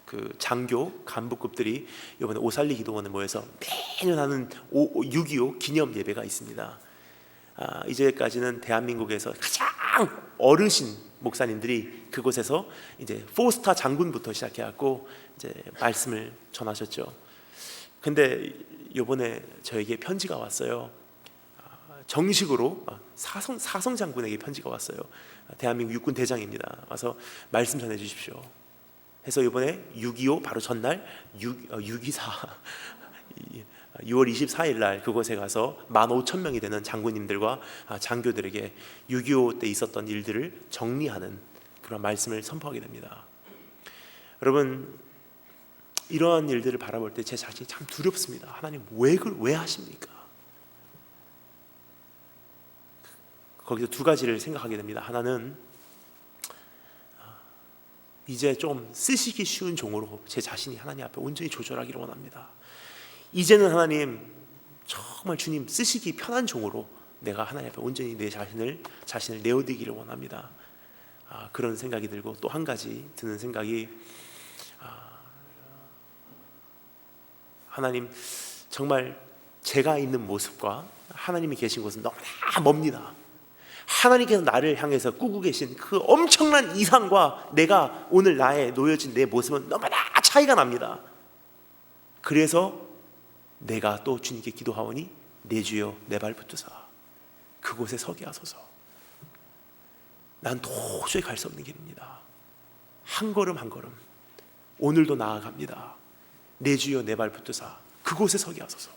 그 장교 간부급들이 이번에 오살리 기도원에 모여서 매년 하는 6.25 기념 예배가 있습니다. 이제까지는 대한민국에서 가장 어르신 목사님들이 그곳에서 이제 포스타 장군부터 시작해갖고 이제 말씀을 전하셨죠. 근데 이번에 저에게 편지가 왔어요. 정식으로 사성 장군에게 편지가 왔어요. 대한민국 육군 대장입니다. 와서 말씀 전해 주십시오 해서 이번에 6.25 바로 전날 6.24 6월 24일 날 그곳에 가서 15,000명이 되는 장군님들과 장교들에게 6.25 때 있었던 일들을 정리하는 그런 말씀을 선포하게 됩니다. 여러분, 이러한 일들을 바라볼 때 제 자신이 참 두렵습니다. 하나님, 왜 하십니까? 거기서 두 가지를 생각하게 됩니다. 하나는 이제 좀 쓰시기 쉬운 종으로 제 자신이 하나님 앞에 온전히 조절하기를 원합니다. 이제는 하나님, 정말 주님 쓰시기 편한 종으로 내가 하나님 앞에 온전히 내 자신을 내어드리기를 원합니다. 그런 생각이 들고, 또 한 가지 드는 생각이, 하나님, 정말 제가 있는 모습과 하나님이 계신 곳은 너무나 멉니다. 하나님께서 나를 향해서 꾸고 계신 그 엄청난 이상과 내가 오늘 나의 놓여진 내 모습은 너무나 차이가 납니다. 그래서 내가 또 주님께 기도하오니 내 주여 내 발 붙드사 그곳에 서게 하소서. 난 도저히 갈 수 없는 길입니다. 한 걸음 한 걸음 오늘도 나아갑니다. 내 주여 내 발 붙드사 그곳에 서게 하소서.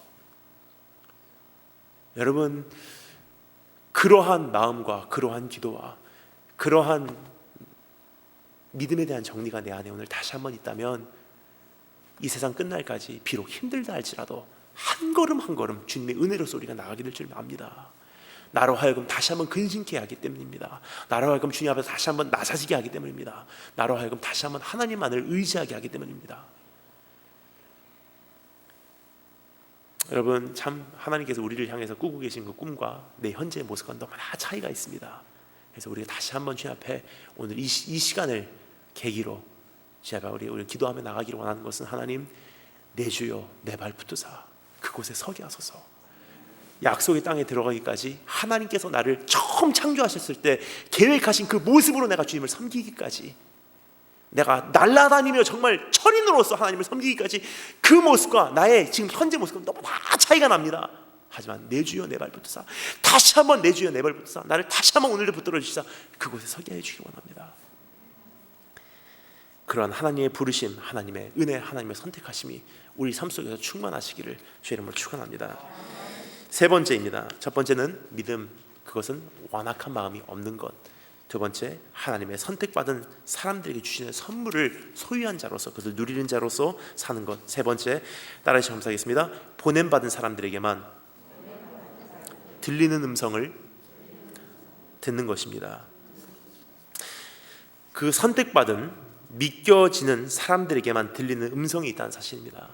여러분, 그러한 마음과 그러한 기도와 그러한 믿음에 대한 정리가 내 안에 오늘 다시 한번 있다면, 이 세상 끝날까지 비록 힘들다 할지라도 한 걸음 한 걸음 주님의 은혜로 소리가 나가게 될 줄 압니다. 나로 하여금 다시 한번 근심케 하기 때문입니다. 나로 하여금 주님 앞에서 다시 한번 나사지게 하기 때문입니다. 나로 하여금 다시 한번 하나님만을 의지하게 하기 때문입니다. 여러분, 참 하나님께서 우리를 향해서 꾸고 계신 그 꿈과 내 현재의 모습과 너무나 차이가 있습니다. 그래서 우리가 다시 한번 주님 앞에 오늘 이 시간을 계기로 제가 우리 기도하며 나가기를 원하는 것은, 하나님, 내 주여 내 발 붙드사 그곳에 서게 하소서. 약속의 땅에 들어가기까지 하나님께서 나를 처음 창조하셨을 때 계획하신 그 모습으로 내가 주님을 섬기기까지, 내가 날아다니며 정말 철인으로서 하나님을 섬기기까지, 그 모습과 나의 지금 현재 모습과 너무나 차이가 납니다. 하지만 내 주여 내 발 붙드사, 다시 한번 내 주여 내 발 붙드사 나를 다시 한번 오늘도 붙들어 주시사 그곳에 서게 해주시기 원합니다. 그러한 하나님의 부르심, 하나님의 은혜, 하나님의 선택하심이 우리 삶 속에서 충만하시기를 주의 이름으로 축원합니다. 세 번째입니다. 첫 번째는 믿음, 그것은 완악한 마음이 없는 것. 두 번째, 하나님의 선택받은 사람들에게 주시는 선물을 소유한 자로서, 그것을 누리는 자로서 사는 것. 세 번째, 따라서 감사하겠습니다. 보냄받은 사람들에게만 들리는 음성을 듣는 것입니다. 그 선택받은, 믿겨지는 사람들에게만 들리는 음성이 있다는 사실입니다.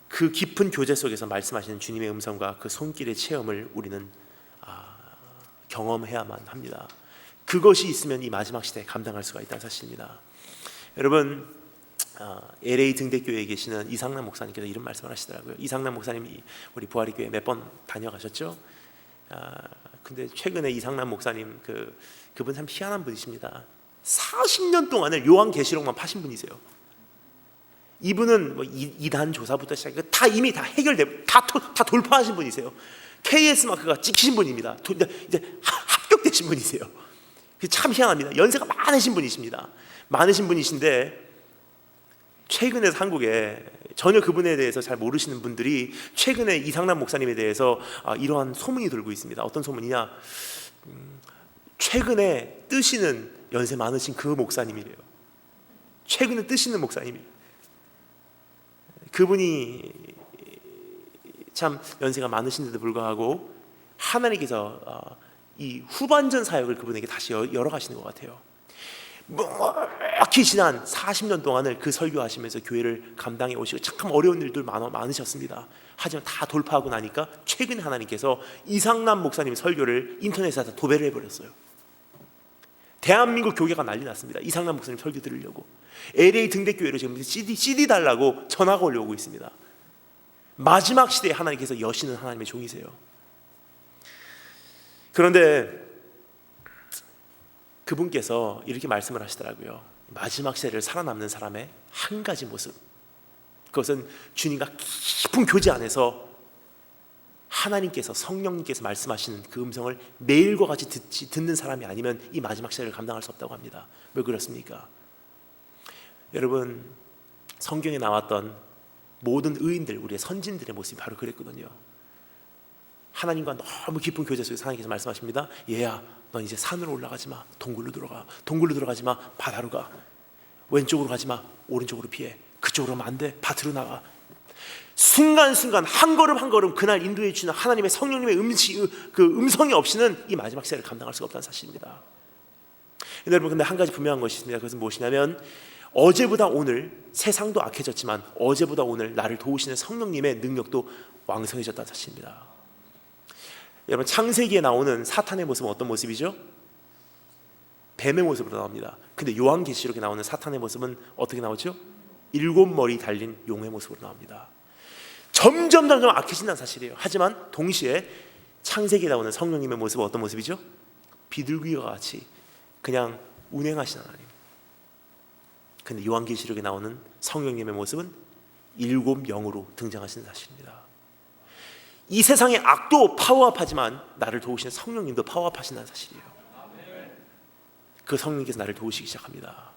그 깊은 교제 속에서 말씀하시는 주님의 음성과 그 손길의 체험을 우리는 경험해야만 합니다. 그것이 있으면 이 마지막 시대에 감당할 수가 있다는 사실입니다. 여러분, LA 등대교회에 계시는 이상남 목사님께서 이런 말씀을 하시더라고요. 이상남 목사님이 우리 부활의 교회 몇 번 다녀가셨죠. 근데 최근에 이상남 목사님 그분 참 희한한 분이십니다. 40년 동안을 요한계시록만 파신 분이세요. 이분은 뭐 이단 조사부터 시작해 다 이미 다 해결되고 다 돌파하신 분이세요. KS 마크가 찍히신 분입니다. 이제 합격되신 분이세요. 참 희한합니다. 연세가 많으신 분이십니다. 많으신 분이신데 최근에 한국에 전혀 그분에 대해서 잘 모르시는 분들이 최근에 이상남 목사님에 대해서 이러한 소문이 돌고 있습니다. 어떤 소문이냐? 최근에 뜨시는 연세 많으신 그 목사님이래요. 최근에 뜨시는 목사님이래요. 그분이 참 연세가 많으신데도 불구하고 하나님께서 이 후반전 사역을 그분에게 다시 열어가시는 것 같아요. 묵묵히 지난 40년 동안을 그 설교하시면서 교회를 감당해 오시고 참 어려운 일들 많으셨습니다. 하지만 다 돌파하고 나니까 최근에 하나님께서 이상남 목사님 설교를 인터넷에 다 도배를 해버렸어요. 대한민국 교회가 난리 났습니다. 이상남 목사님 설교 들으려고 LA 등대교회로 지금 CD 달라고 전화가 올라오고 있습니다. 마지막 시대에 하나님께서 여시는 하나님의 종이세요. 그런데 그분께서 이렇게 말씀을 하시더라고요. 마지막 시대를 살아남는 사람의 한 가지 모습, 그것은 주님과 깊은 교제 안에서 하나님께서, 성령님께서 말씀하시는 그 음성을 매일과 같이 듣는 사람이 아니면 이 마지막 시대를 감당할 수 없다고 합니다. 왜 그렇습니까? 여러분, 성경에 나왔던 모든 의인들, 우리의 선진들의 모습이 바로 그랬거든요. 하나님과 너무 깊은 교제 속에서 하나님께서 말씀하십니다. 얘야, 넌 이제 산으로 올라가지 마. 동굴로 들어가. 동굴로 들어가지 마. 바다로 가. 왼쪽으로 가지 마. 오른쪽으로 피해. 그쪽으로 하면 안 돼. 밭으로 나가. 순간순간 한 걸음 한 걸음 그날 인도해 주시는 하나님의 성령님의 그 음성이 없이는 이 마지막 시대를 감당할 수가 없다는 사실입니다. 여러분, 근데 한 가지 분명한 것이 있습니다. 그것은 무엇이냐면 어제보다 오늘, 세상도 악해졌지만 어제보다 오늘 나를 도우시는 성령님의 능력도 왕성해졌다는 사실입니다. 여러분, 창세기에 나오는 사탄의 모습은 어떤 모습이죠? 뱀의 모습으로 나옵니다. 근데 요한계시록에 나오는 사탄의 모습은 어떻게 나오죠? 7머리 달린 용의 모습으로 나옵니다. 점점 악해진다는 사실이에요. 하지만 동시에 창세기에 나오는 성령님의 모습은 어떤 모습이죠? 비둘기와 같이 그냥 운행하시는 하나님. 근데 요한계시록에 나오는 성령님의 모습은 7영으로 등장하시는 사실입니다. 이 세상의 악도 파워업하지만 나를 도우시는 성령님도 파워업하신다는 사실이에요. 그 성령님께서 나를 도우시기 시작합니다.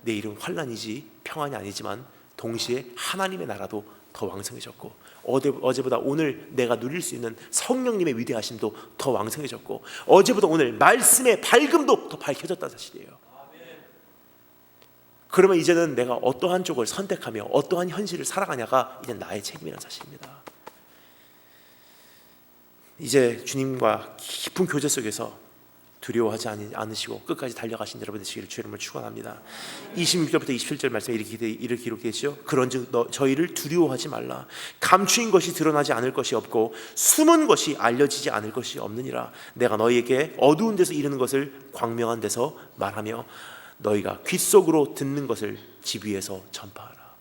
내 일은 환난이지 평안이 아니지만 동시에 하나님의 나라도 더 왕성해졌고 어제보다 오늘 내가 누릴 수 있는 성령님의 위대하심도 더 왕성해졌고 어제보다 오늘 말씀의 밝음도 더 밝혀졌다는 사실이에요. 그러면 이제는 내가 어떠한 쪽을 선택하며 어떠한 현실을 살아가냐가 이제 나의 책임이라는 사실입니다. 이제 주님과 깊은 교제 속에서 두려워하지 않으시고 끝까지 달려가신 여러분 되시기를 주의 이름으로 축원합니다. 26절부터 27절 말씀에 이렇게 기록되죠. 그런즉 저희를 두려워하지 말라. 감추인 것이 드러나지 않을 것이 없고 숨은 것이 알려지지 않을 것이 없느니라. 내가 너희에게 어두운 데서 이르는 것을 광명한 데서 말하며 너희가 귓속으로 듣는 것을 집 위에서 전파하라.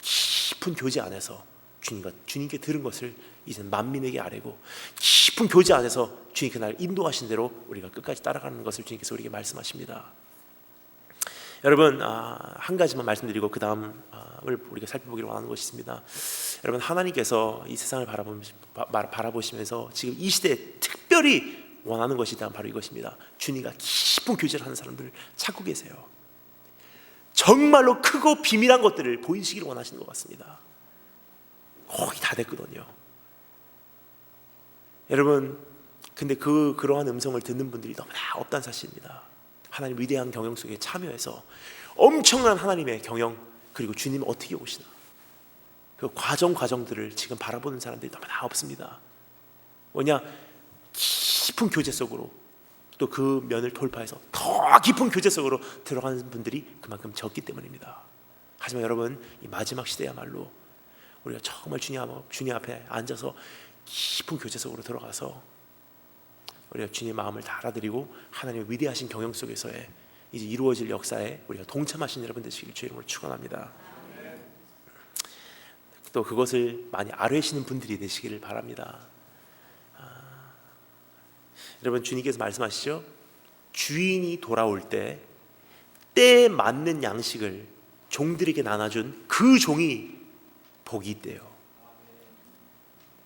깊은 교제 안에서 주님께 들은 것을 이제는 만민에게 아뢰고 깊은 교제 안에서 주님께 날 인도하신 대로 우리가 끝까지 따라가는 것을 주님께서 우리에게 말씀하십니다. 여러분, 한 가지만 말씀드리고 그 다음을 우리가 살펴보기를 원하는 것이 있습니다. 여러분, 하나님께서 이 세상을 바라보시면서 지금 이 시대에 특별히 원하는 것이 바로 이것입니다. 주님과 깊은 교제를 하는 사람들을 찾고 계세요. 정말로 크고 비밀한 것들을 보이시기를 원하시는 것 같습니다. 거의 다 됐거든요. 여러분, 근데 그러한 음성을 듣는 분들이 너무나 없다는 사실입니다. 하나님 위대한 경영 속에 참여해서 엄청난 하나님의 경영, 그리고 주님 어떻게 오시나, 그 과정들을 지금 바라보는 사람들이 너무나 없습니다. 뭐냐, 깊은 교제 속으로, 또 그 면을 돌파해서 더 깊은 교제 속으로 들어가는 분들이 그만큼 적기 때문입니다. 하지만 여러분, 이 마지막 시대야말로 우리가 정말 주님 앞에 앉아서 깊은 교제 속으로 들어가서 우리가 주님의 마음을 다 알아들이고 하나님의 위대하신 경영 속에서의 이제 이루어질 역사에 우리가 동참하신 여러분 되시길 주의 이름으로 축원합니다. 또 그것을 많이 아뢰시는 분들이 되시기를 바랍니다. 여러분, 주님께서 말씀하시죠. 주인이 돌아올 때 때에 맞는 양식을 종들에게 나눠준 그 종이 복이 있대요.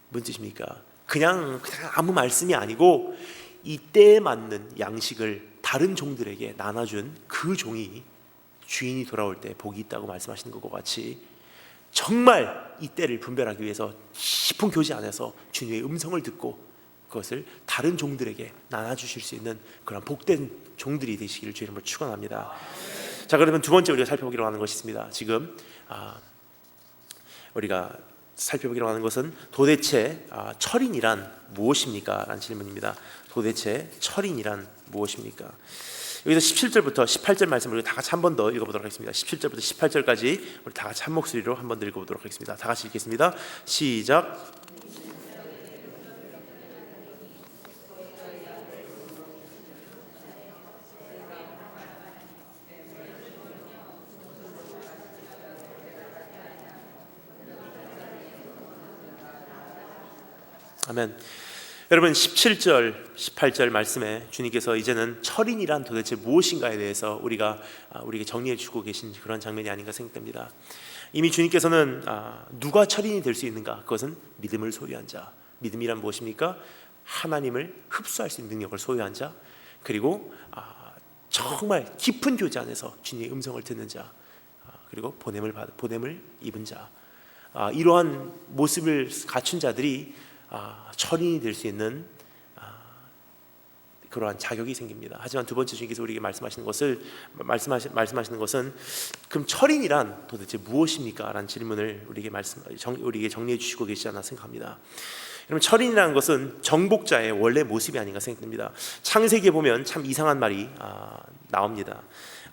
무슨 뜻입니까? 그냥 아무 말씀이 아니고 이 때에 맞는 양식을 다른 종들에게 나눠준 그 종이 주인이 돌아올 때 복이 있다고 말씀하시는 것과 같이, 정말 이 때를 분별하기 위해서 깊은 교제 안에서 주님의 음성을 듣고 그것을 다른 종들에게 나눠주실 수 있는 그런 복된 종들이 되시기를 주의 이름으로 축원합니다. 자, 그러면 두 번째 우리가 살펴보기로 하는 것이 있습니다. 지금 우리가 살펴보기로 하는 것은 도대체 철인이란 무엇입니까? 라는 질문입니다. 도대체 철인이란 무엇입니까? 여기서 17절부터 18절 말씀을 다 같이 한 번 더 읽어보도록 하겠습니다. 17절부터 18절까지 우리 다 같이 한 목소리로 한 번 더 읽어보도록 하겠습니다. 다 같이 읽겠습니다. 시작. 아멘. 여러분, 17절, 18절 말씀에 주님께서 이제는 철인이란 도대체 무엇인가에 대해서 우리에게 정리해 주고 계신 그런 장면이 아닌가 생각됩니다. 이미 주님께서는 누가 철인이 될 수 있는가? 그것은 믿음을 소유한 자. 믿음이란 무엇입니까? 하나님을 흡수할 수 있는 능력을 소유한 자, 그리고 정말 깊은 교제 안에서 주님의 음성을 듣는 자, 그리고 보냄을 입은 자. 이러한 모습을 갖춘 자들이 철인이 될 수 있는 그러한 자격이 생깁니다. 하지만 두 번째 주님께서 우리에게 말씀하시는 것은 그럼 철인이란 도대체 무엇입니까? 라는 질문을 우리에게 정리해 주시고 계시지 않나 생각합니다. 여러분, 철인이라는 것은 정복자의 원래 모습이 아닌가 생각됩니다. 창세기에 보면 참 이상한 말이 나옵니다.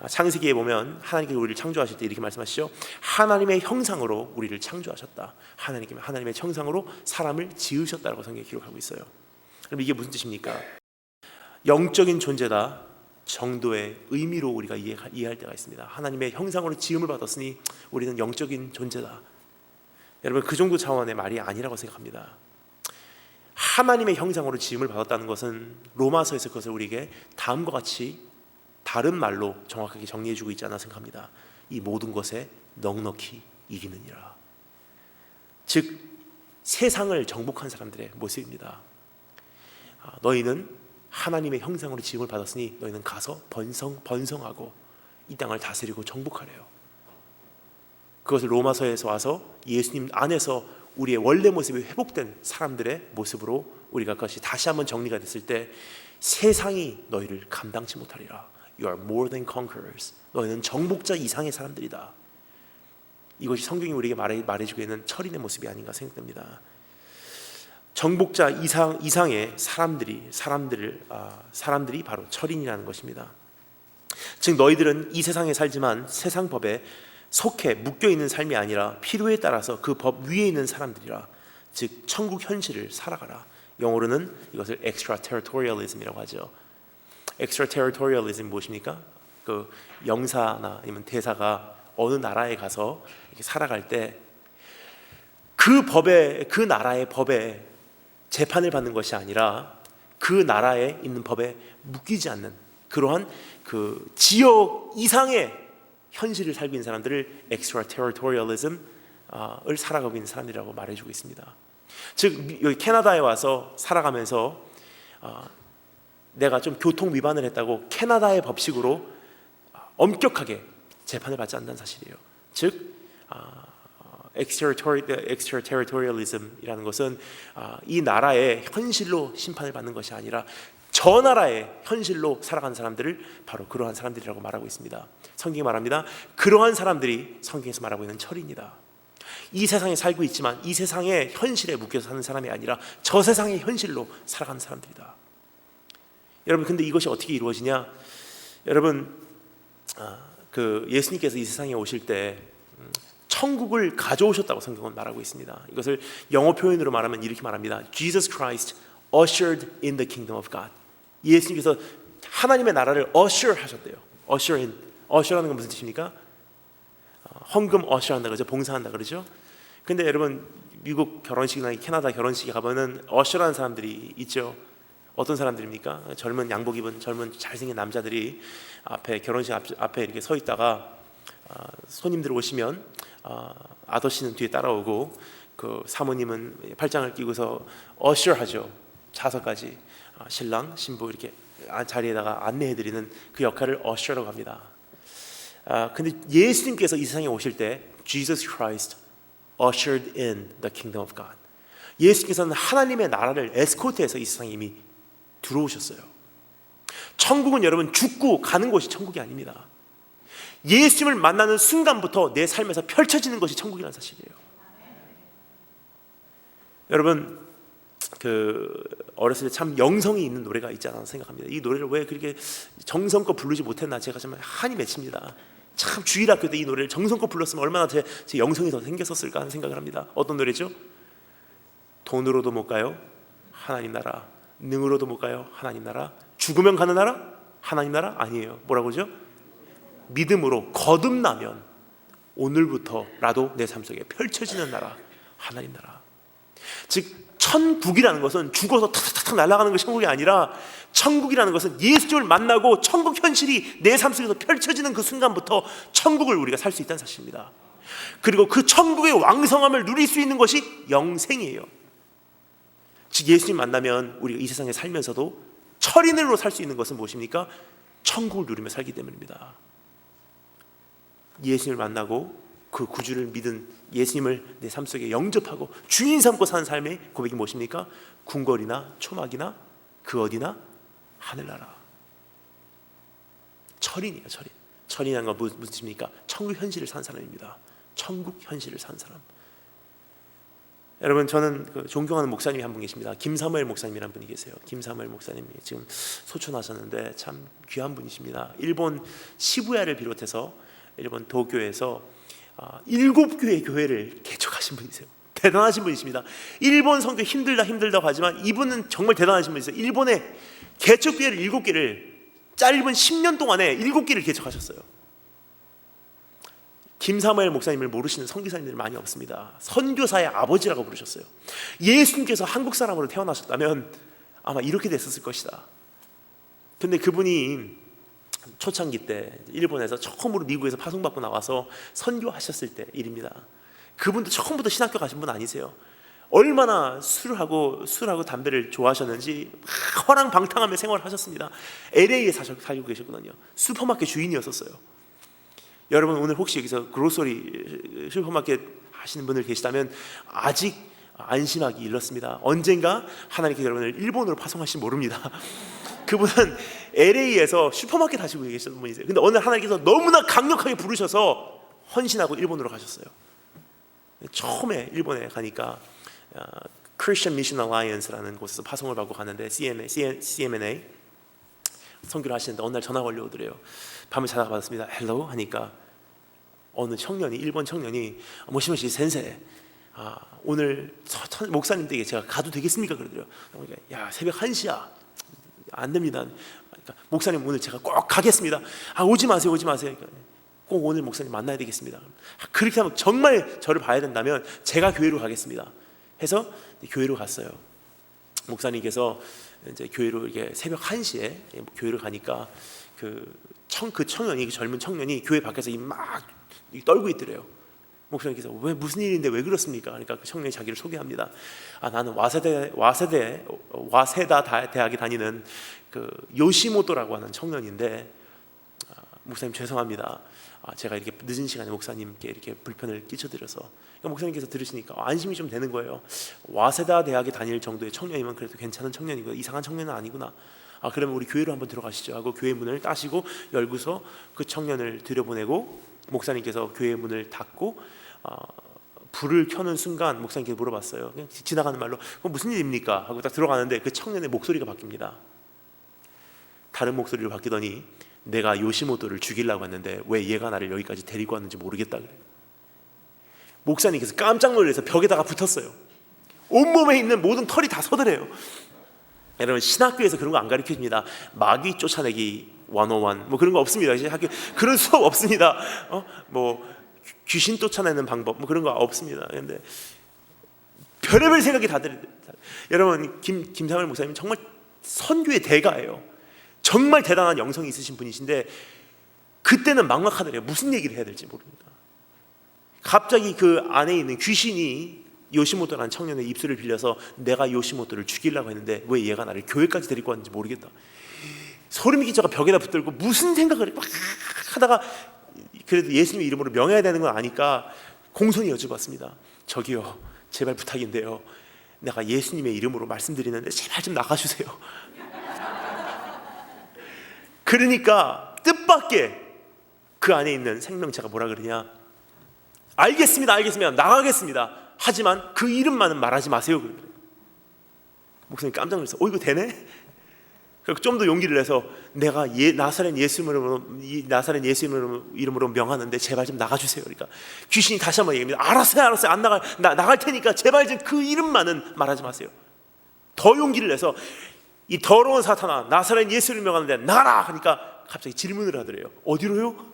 창세기에 보면 하나님께서 우리를 창조하실 때 이렇게 말씀하시죠. 하나님의 형상으로 우리를 창조하셨다. 하나님의 형상으로 사람을 지으셨다라고 성경에 기록하고 있어요. 그럼 이게 무슨 뜻입니까? 영적인 존재다 정도의 의미로 우리가 이해할 때가 있습니다. 하나님의 형상으로 지음을 받았으니 우리는 영적인 존재다. 여러분, 그 정도 차원의 말이 아니라고 생각합니다. 하나님의 형상으로 지음을 받았다는 것은 로마서에서 그것을 우리에게 다음과 같이 다른 말로 정확하게 정리해주고 있지 않나 생각합니다. 이 모든 것에 넉넉히 이기느니라. 즉, 세상을 정복한 사람들의 모습입니다. 너희는 하나님의 형상으로 지음을 받았으니 너희는 가서 번성하고 이 땅을 다스리고 정복하래요. 그것을 로마서에서 와서 예수님 안에서 우리의 원래 모습이 회복된 사람들의 모습으로 우리가 그것이 다시 한번 정리가 됐을 때, 세상이 너희를 감당치 못하리라. You are more than conquerors. 너희는 정복자 이상의 사람들이다. 이것이 성경이 우리에게 말해주고 있는 철인의 모습이 아닌가 생각됩니다. 정복자 이상의 사람들이 바로 철인이라는 것입니다. 즉, 너희들은 이 세상에 살지만 세상 법에 속해 묶여 있는 삶이 아니라 필요에 따라서 그 법 위에 있는 사람들이라. 즉, 천국 현실을 살아가라. 영어로는 이것을 extraterritorialism이라고 하죠. extraterritorialism 무엇입니까? 그 영사나 아니면 대사가 어느 나라에 가서 이렇게 살아갈 때 그 나라의 법에 재판을 받는 것이 아니라 그 나라에 있는 법에 묶이지 않는 그러한 그 지역 이상의 현실을 살고 있는 사람들을 extraterritorialism을 살아가고 있는 사람들이라고 말해주고 있습니다. 즉, 여기 캐나다에 와서 살아가면서 내가 좀 교통 위반을 했다고 캐나다의 법식으로 엄격하게 재판을 받지 않는다는 사실이에요. 즉, extraterritorialism이라는 것은 이 나라의 현실로 심판을 받는 것이 아니라 저 나라의 현실로 살아가는 사람들을 바로 그러한 사람들이라고 말하고 있습니다. 성경이 말합니다. 그러한 사람들이 성경에서 말하고 있는 철입니다. 이 세상에 살고 있지만 이 세상의 현실에 묶여서 사는 사람이 아니라 저 세상의 현실로 살아가는 사람들이다. 여러분, 근데 이것이 어떻게 이루어지냐? 여러분, 그 예수님께서 이 세상에 오실 때 천국을 가져오셨다고 성경은 말하고 있습니다. 이것을 영어 표현으로 말하면 이렇게 말합니다. Jesus Christ ushered in the kingdom of God. 예수님께서 하나님의 나라를 usher 하셨대요. usher in. usher라는 건 무슨 뜻입니까? 헌금 usher한다 그러죠. 봉사한다 그러죠. 근데 여러분, 미국 결혼식이나 캐나다 결혼식에 가보면 usher라는 사람들이 있죠. 어떤 사람들입니까? 젊은 양복 입은 젊은 잘생긴 남자들이 앞에 결혼식 앞에 이렇게 서 있다가 손님들 오시면 아저씨는 뒤에 따라오고 그 사모님은 팔짱을 끼고서 usher 하죠. 좌석까지 신랑 신부 이렇게 자리에다가 안내해드리는 그 역할을 usher라고 합니다. 근데 예수님께서 이 세상에 오실 때 Jesus Christ ushered in the kingdom of God. 예수께서는 하나님의 나라를 에스코트해서 이 세상에 이미 들어오셨어요. 천국은 여러분 죽고 가는 곳이 천국이 아닙니다. 예수님을 만나는 순간부터 내 삶에서 펼쳐지는 것이 천국이라는 사실이에요. 여러분, 그 어렸을 때 참 영성이 있는 노래가 있지 않나 생각합니다. 이 노래를 왜 그렇게 정성껏 부르지 못했나 제가 정말 한이 맺힙니다. 참 주일학교 때 이 노래를 정성껏 불렀으면 얼마나 제 영성이 더 생겼었을까 하는 생각을 합니다. 어떤 노래죠? 돈으로도 못 가요 하나님 나라, 능으로도 못 가요 하나님 나라, 죽으면 가는 나라? 하나님 나라? 아니에요. 뭐라고 그러죠? 믿음으로 거듭나면 오늘부터라도 내 삶 속에 펼쳐지는 나라, 하나님 나라. 즉 천국이라는 것은 죽어서 탁탁탁 날아가는 것이 천국이 아니라 천국이라는 것은 예수님을 만나고 천국 현실이 내 삶 속에서 펼쳐지는 그 순간부터 천국을 우리가 살 수 있다는 사실입니다. 그리고 그 천국의 왕성함을 누릴 수 있는 것이 영생이에요. 즉 예수님 만나면 우리가 이 세상에 살면서도 철인으로 살 수 있는 것은 무엇입니까? 천국을 누리며 살기 때문입니다. 예수님을 만나고 그 구주를 믿은 예수님을 내 삶 속에 영접하고 주인 삼고 사는 삶의 고백이 무엇입니까? 궁궐이나 초막이나 그 어디나 하늘나라. 철인이에요. 철인. 철인이라는 건 무슨 뜻입니까? 천국 현실을 사는 사람입니다. 천국 현실을 사는 사람. 여러분, 저는 존경하는 목사님이 한 분 계십니다. 김사무엘 목사님이라는 분이 계세요. 김사무엘 목사님이 지금 소천하셨는데 참 귀한 분이십니다. 일본 시부야를 비롯해서 일본 도쿄에서 7교회 교회를 개척하신 분이세요. 대단하신 분이십니다. 일본 선교 힘들다고 하지만 이분은 정말 대단하신 분이세요. 일본의 개척교회를 7개를 짧은 10년 동안에 7개를 개척하셨어요. 김사무엘 목사님을 모르시는 선교사님들이 많이 없습니다. 선교사의 아버지라고 부르셨어요. 예수님께서 한국 사람으로 태어나셨다면 아마 이렇게 됐었을 것이다. 근데 그분이 초창기 때 일본에서 처음으로 미국에서 파송받고 나와서 선교하셨을 때 일입니다. 그분도 처음부터 신학교 가신 분 아니세요. 얼마나 술하고 담배를 좋아하셨는지 허랑방탕하며 생활을 하셨습니다. LA에 살고 계셨거든요. 슈퍼마켓 주인이었었어요. 여러분, 오늘 혹시 여기서 그로서리 슈퍼마켓 하시는 분들 계시다면 아직 안심하기 일렀습니다. 언젠가 하나님께서 여러분을 일본으로 파송하실지 모릅니다. 그분은 LA에서 슈퍼마켓 하시고 계셨던 분이세요. 근데 어느 하나님께서 너무나 강력하게 부르셔서 헌신하고 일본으로 가셨어요. 처음에 일본에 가니까 Christian Mission Alliance라는 곳에서 파송을 받고 가는데 CMNA 선교를 하시는데 어느 날 전화가 걸려오더래요. 밤을 자다가 받았습니다. 헬로 하니까 어느 청년이, 일본 청년이 모시모시 센세, 오늘 목사님 댁에 제가 가도 되겠습니까? 그러더래요. 그러니까 야, 새벽 1시야 안 됩니다. 그러니까 목사님 오늘 제가 꼭 가겠습니다. 오지 마세요. 그러니까 꼭 오늘 목사님 만나야 되겠습니다. 그렇게 하면 정말 저를 봐야 된다면 제가 교회로 가겠습니다. 해서 교회로 갔어요. 목사님께서 이제 교회로 이렇게 새벽 1시에 교회를 가니까 그 청년이, 그 젊은 청년이 교회 밖에서 막 떨고 있더래요. 목사님께서 왜 무슨 일인데 왜 그렇습니까? 그러니까 그 청년이 자기를 소개합니다. 나는 와세다 대학에 다니는 그 요시모토라고 하는 청년인데 목사님 죄송합니다. 제가 이렇게 늦은 시간에 목사님께 이렇게 불편을 끼쳐드려서. 그러니까 목사님께서 들으시니까 안심이 좀 되는 거예요. 와세다 대학에 다닐 정도의 청년이면 그래도 괜찮은 청년이고 이상한 청년은 아니구나. 그러면 우리 교회로 한번 들어가시죠 하고 교회 문을 따시고 열고서 그 청년을 들여보내고 목사님께서 교회 문을 닫고 불을 켜는 순간 목사님께 물어봤어요. 그냥 지나가는 말로 무슨 일입니까? 하고 딱 들어가는데 그 청년의 목소리가 바뀝니다. 다른 목소리로 바뀌더니 내가 요시모토를 죽이려고 했는데 왜 얘가 나를 여기까지 데리고 왔는지 모르겠다 그래요. 목사님께서 깜짝 놀라서 벽에다가 붙었어요. 온몸에 있는 모든 털이 다 서늘해요. 여러분 신학교에서 그런 거 안 가르쳐줍니다. 마귀 쫓아내기 101 뭐 그런 거 없습니다. 학교 그런 수업 없습니다. 뭐 귀신 쫓아내는 방법 뭐 그런 거 없습니다. 그런데 별의별 생각이 다 들어요. 여러분 김상을 목사님은 정말 선교의 대가예요. 정말 대단한 영성이 있으신 분이신데 그때는 막막하더래요. 무슨 얘기를 해야 될지 모릅니다. 갑자기 그 안에 있는 귀신이 요시모토라는 청년의 입술을 빌려서 내가 요시모토를 죽이려고 했는데 왜 얘가 나를 교회까지 데리고 왔는지 모르겠다. 소름이 끼쳐가 벽에다 붙들고 무슨 생각을 막 하다가 그래도 예수님의 이름으로 명해야 되는 건 아니까 공손히 여쭤봤습니다. 저기요 제발 부탁인데요, 내가 예수님의 이름으로 말씀드리는데 제발 좀 나가주세요. 그러니까 뜻밖의 그 안에 있는 생명체가 뭐라 그러냐, 알겠습니다 나가겠습니다. 하지만 그 이름만은 말하지 마세요. 목사님 깜짝 놀랐어요. 이거 되네? 좀 더 용기를 내서 내가 나사렛 예수 이름으로 명하는데 제발 좀 나가주세요. 그러니까 귀신이 다시 한번 얘기합니다. 알았어요 안 나갈 테니까 제발 좀 그 이름만은 말하지 마세요. 더 용기를 내서 이 더러운 사탄아 나사렛 예수를 명하는데 나가라 하니까 갑자기 질문을 하더래요. 어디로요?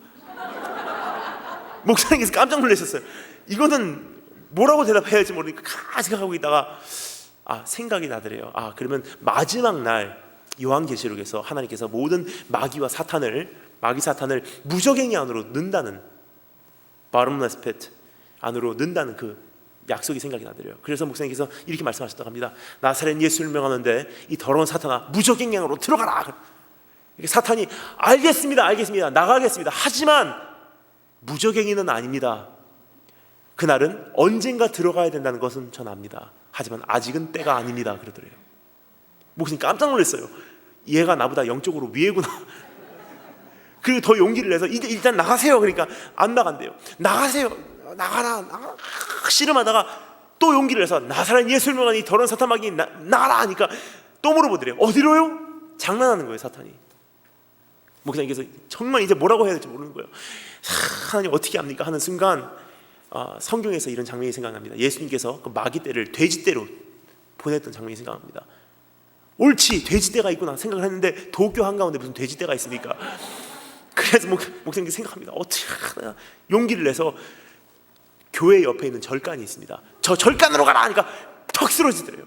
목사님께서 깜짝 놀라셨어요. 이거는 뭐라고 대답해야 할지 모르니까 가만히 생각하고 있다가 생각이 나더래요. 그러면 마지막 날 요한계시록에서 하나님께서 모든 마귀 사탄을 무적행위 안으로 넣는다는, 바름나스 페트 안으로 넣는다는 그 약속이 생각이 나더래요. 그래서 목사님께서 이렇게 말씀하셨다고 합니다. 나사렛 예수를 명하는데 이 더러운 사탄아 무적행위 안으로 들어가라. 사탄이 알겠습니다 나가겠습니다. 하지만 무적행위는 아닙니다. 그날은 언젠가 들어가야 된다는 것은 전 압니다. 하지만 아직은 때가 아닙니다. 그러더래요. 목사님 깜짝 놀랐어요. 얘가 나보다 영적으로 위에구나. 그리고 더 용기를 내서 일단 나가세요. 그러니까 안 나간대요. 나가세요. 나가라. 씨름하다가 또 용기를 내서 나사렛 예수를 명하는 이 더러운 사탄 마귀 나가라 하니까 또 물어보더래요. 어디로요? 장난하는 거예요, 사탄이. 목사님께서 정말 이제 뭐라고 해야 될지 모르는 거예요. 하나님 어떻게 합니까? 하는 순간 성경에서 이런 장면이 생각납니다. 예수님께서 그 마귀떼를 돼지떼로 보냈던 장면이 생각납니다. 옳지, 돼지떼가 있구나 생각을 했는데 도쿄 한가운데 무슨 돼지떼가 있습니까? 그래서 목사님께서 생각합니다. 어떻게 하나 용기를 내서 교회 옆에 있는 절간이 있습니다. 저 절간으로 가라 하니까 턱 쓰러지더래요.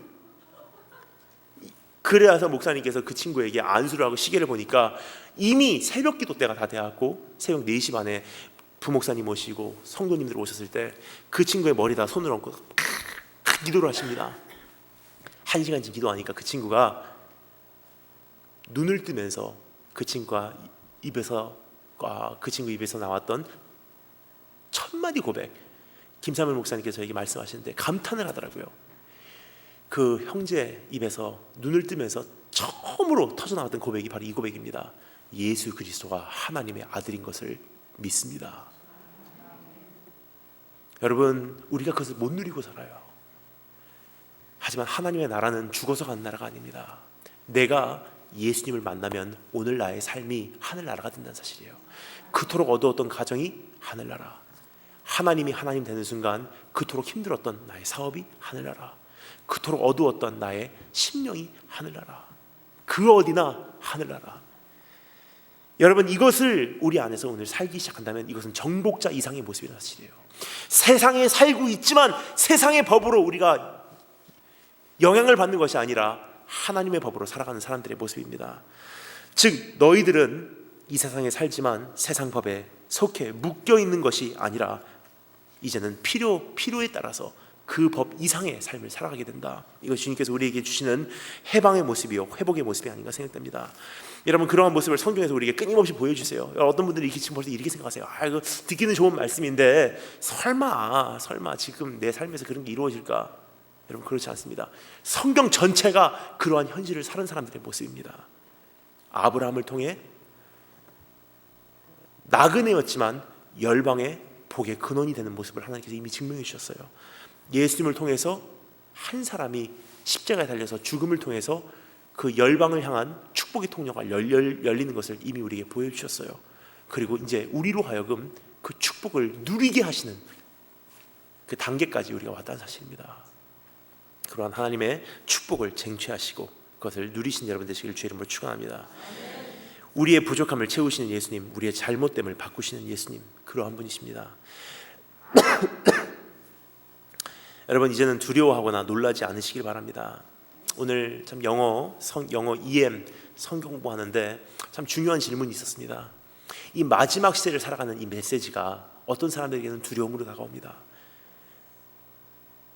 그래서 목사님께서 그 친구에게 안수를 하고 시계를 보니까 이미 새벽 기도 때가 다 되었고 새벽 4시 반에 부목사님 오시고 성도님들 오셨을 때 그 친구의 머리에다 손을 얹고 기도를 하십니다. 1시간쯤 기도하니까 그 친구가 눈을 뜨면서 그 친구 입에서 나왔던 1000마디 고백, 김삼일 목사님께서 저에게 말씀하시는데 감탄을 하더라고요. 그 형제 입에서 눈을 뜨면서 처음으로 터져나왔던 고백이 바로 이 고백입니다. 예수 그리스도가 하나님의 아들인 것을 믿습니다. 여러분, 우리가 그것을 못 누리고 살아요. 하지만 하나님의 나라는 죽어서 가는 나라가 아닙니다. 내가 예수님을 만나면 오늘 나의 삶이 하늘나라가 된다는 사실이에요. 그토록 어두웠던 가정이 하늘나라, 하나님이 하나님 되는 순간 그토록 힘들었던 나의 사업이 하늘나라, 그토록 어두웠던 나의 심령이 하늘나라, 그 어디나 하늘나라. 여러분, 이것을 우리 안에서 오늘 살기 시작한다면 이것은 정복자 이상의 모습이라는 사실이에요. 세상에 살고 있지만 세상의 법으로 우리가 영향을 받는 것이 아니라 하나님의 법으로 살아가는 사람들의 모습입니다. 즉 너희들은 이 세상에 살지만 세상 법에 속해 묶여 있는 것이 아니라 이제는 필요에 따라서 그 법 이상의 삶을 살아가게 된다. 이것이 주님께서 우리에게 주시는 해방의 모습이요 회복의 모습이 아닌가 생각됩니다. 여러분, 그러한 모습을 성경에서 우리에게 끊임없이 보여주세요. 어떤 분들이 지금 벌써 이렇게 생각하세요. 이거 듣기는 좋은 말씀인데 설마 지금 내 삶에서 그런 게 이루어질까? 여러분, 그렇지 않습니다. 성경 전체가 그러한 현실을 사는 사람들의 모습입니다. 아브라함을 통해 나그네였지만 열방의 복의 근원이 되는 모습을 하나님께서 이미 증명해 주셨어요. 예수님을 통해서 한 사람이 십자가에 달려서 죽음을 통해서 그 열방을 향한 축복의 통로가 열리는 것을 이미 우리에게 보여주셨어요. 그리고 이제 우리로 하여금 그 축복을 누리게 하시는 그 단계까지 우리가 왔다는 사실입니다. 그러한 하나님의 축복을 쟁취하시고 그것을 누리신 여러분 되시길 주의 이름으로 축원합니다. 우리의 부족함을 채우시는 예수님, 우리의 잘못됨을 바꾸시는 예수님, 그러한 분이십니다. 여러분, 이제는 두려워하거나 놀라지 않으시길 바랍니다. 오늘 참 영어 EM 성경 공부하는데 참 중요한 질문이 있었습니다. 이 마지막 시대를 살아가는 이 메시지가 어떤 사람들에게는 두려움으로 다가옵니다.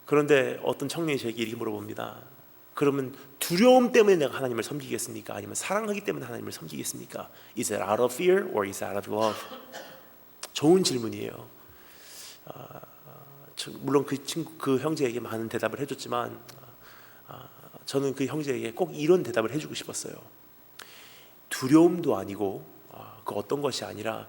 그런데 어떤 청년이 저에게 이렇게 물어봅니다. 그러면 두려움 때문에 내가 하나님을 섬기겠습니까? 아니면 사랑하기 때문에 하나님을 섬기겠습니까? Is it out of fear or is it out of love? 좋은 질문이에요. 물론 그 형제에게 많은 대답을 해줬지만 저는 그 형제에게 꼭 이런 대답을 해주고 싶었어요. 두려움도 아니고 그 어떤 것이 아니라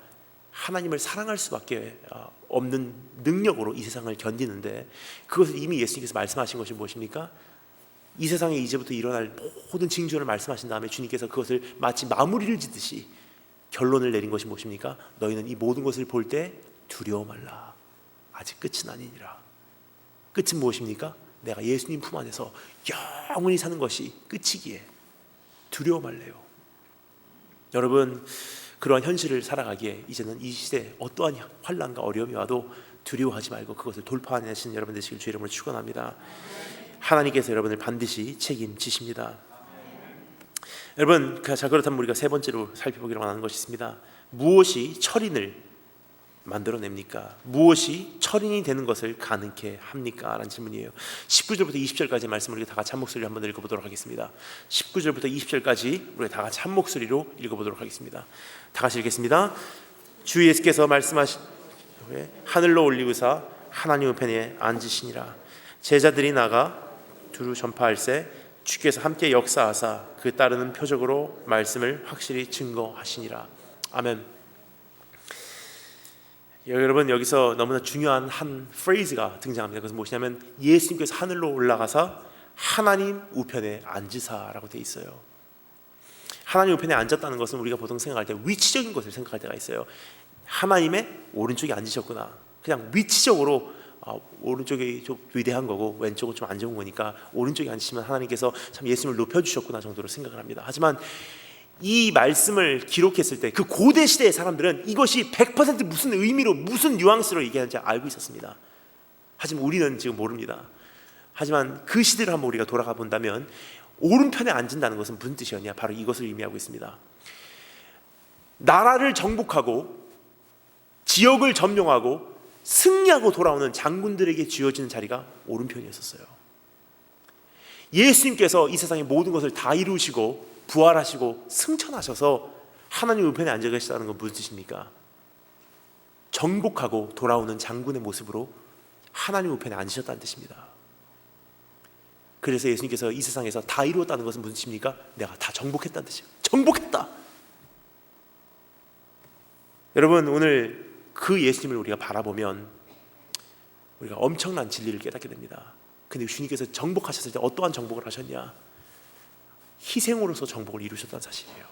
하나님을 사랑할 수밖에 없는 능력으로 이 세상을 견디는데, 그것을 이미 예수님께서 말씀하신 것이 무엇입니까? 이 세상에 이제부터 일어날 모든 징조를 말씀하신 다음에 주님께서 그것을 마치 마무리를 짓듯이 결론을 내린 것이 무엇입니까? 너희는 이 모든 것을 볼 때 두려워 말라. 아직 끝은 아니니라. 끝은 무엇입니까? 내가 예수님 품 안에서 영원히 사는 것이 끝이기에 두려워 말래요. 여러분, 그러한 현실을 살아가기에 이제는 이 시대에 어떠한 환난과 어려움이 와도 두려워하지 말고 그것을 돌파하시는 여러분 되시길 주의 이름으로 축원합니다. 하나님께서 여러분을 반드시 책임지십니다. 여러분, 자, 그렇다면 우리가 세 번째로 살펴보기로 하는 것이 있습니다. 무엇이 철인을 만들어냅니까? 무엇이 철인이 되는 것을 가능케 합니까? 라는 질문이에요. 19절부터 20절까지 말씀을 우리가 다 같이 한 목소리로 한번 읽어보도록 하겠습니다. 19절부터 20절까지 우리가 다 같이 한 목소리로 읽어보도록 하겠습니다. 다 같이 읽겠습니다. 주 예수께서 말씀하신 하늘로 올리우사 하나님 우편에 앉으시니라. 제자들이 나가 두루 전파할세 주께서 함께 역사하사 그 따르는 표적으로 말씀을 확실히 증거하시니라. 아멘. 여러분, 여기서 너무나 중요한 한 프레이즈가 등장합니다. 그것은 무엇이냐면 예수님께서 하늘로 올라가서 하나님 우편에 앉으사라고 되어 있어요. 하나님 우편에 앉았다는 것은 우리가 보통 생각할 때 위치적인 것을 생각할 때가 있어요. 하나님의 오른쪽에 앉으셨구나. 그냥 위치적으로 오른쪽이 좀 위대한 거고 왼쪽은 좀 안 좋은 거니까 오른쪽에 앉으시면 하나님께서 참 예수님을 높여주셨구나 정도로 생각을 합니다. 하지만 이 말씀을 기록했을 때 그 고대 시대의 사람들은 이것이 100% 무슨 의미로 무슨 뉘앙스로 얘기하는지 알고 있었습니다. 하지만 우리는 지금 모릅니다. 하지만 그 시대를 한번 우리가 돌아가 본다면 오른편에 앉는다는 것은 무슨 뜻이었냐? 바로 이것을 의미하고 있습니다. 나라를 정복하고 지역을 점령하고 승리하고 돌아오는 장군들에게 쥐어지는 자리가 오른편이었어요. 예수님께서 이 세상의 모든 것을 다 이루시고 부활하시고 승천하셔서 하나님 우편에 앉아 계시다는 건 무슨 뜻입니까? 정복하고 돌아오는 장군의 모습으로 하나님 우편에 앉으셨다는 뜻입니다. 그래서 예수님께서 이 세상에서 다 이루었다는 것은 무슨 뜻입니까? 내가 다 정복했다는 뜻이에요. 정복했다. 여러분, 오늘 그 예수님을 우리가 바라보면 우리가 엄청난 진리를 깨닫게 됩니다. 근데 주님께서 정복하셨을 때 어떠한 정복을 하셨냐? 희생으로서 정복을 이루셨다는 사실이에요.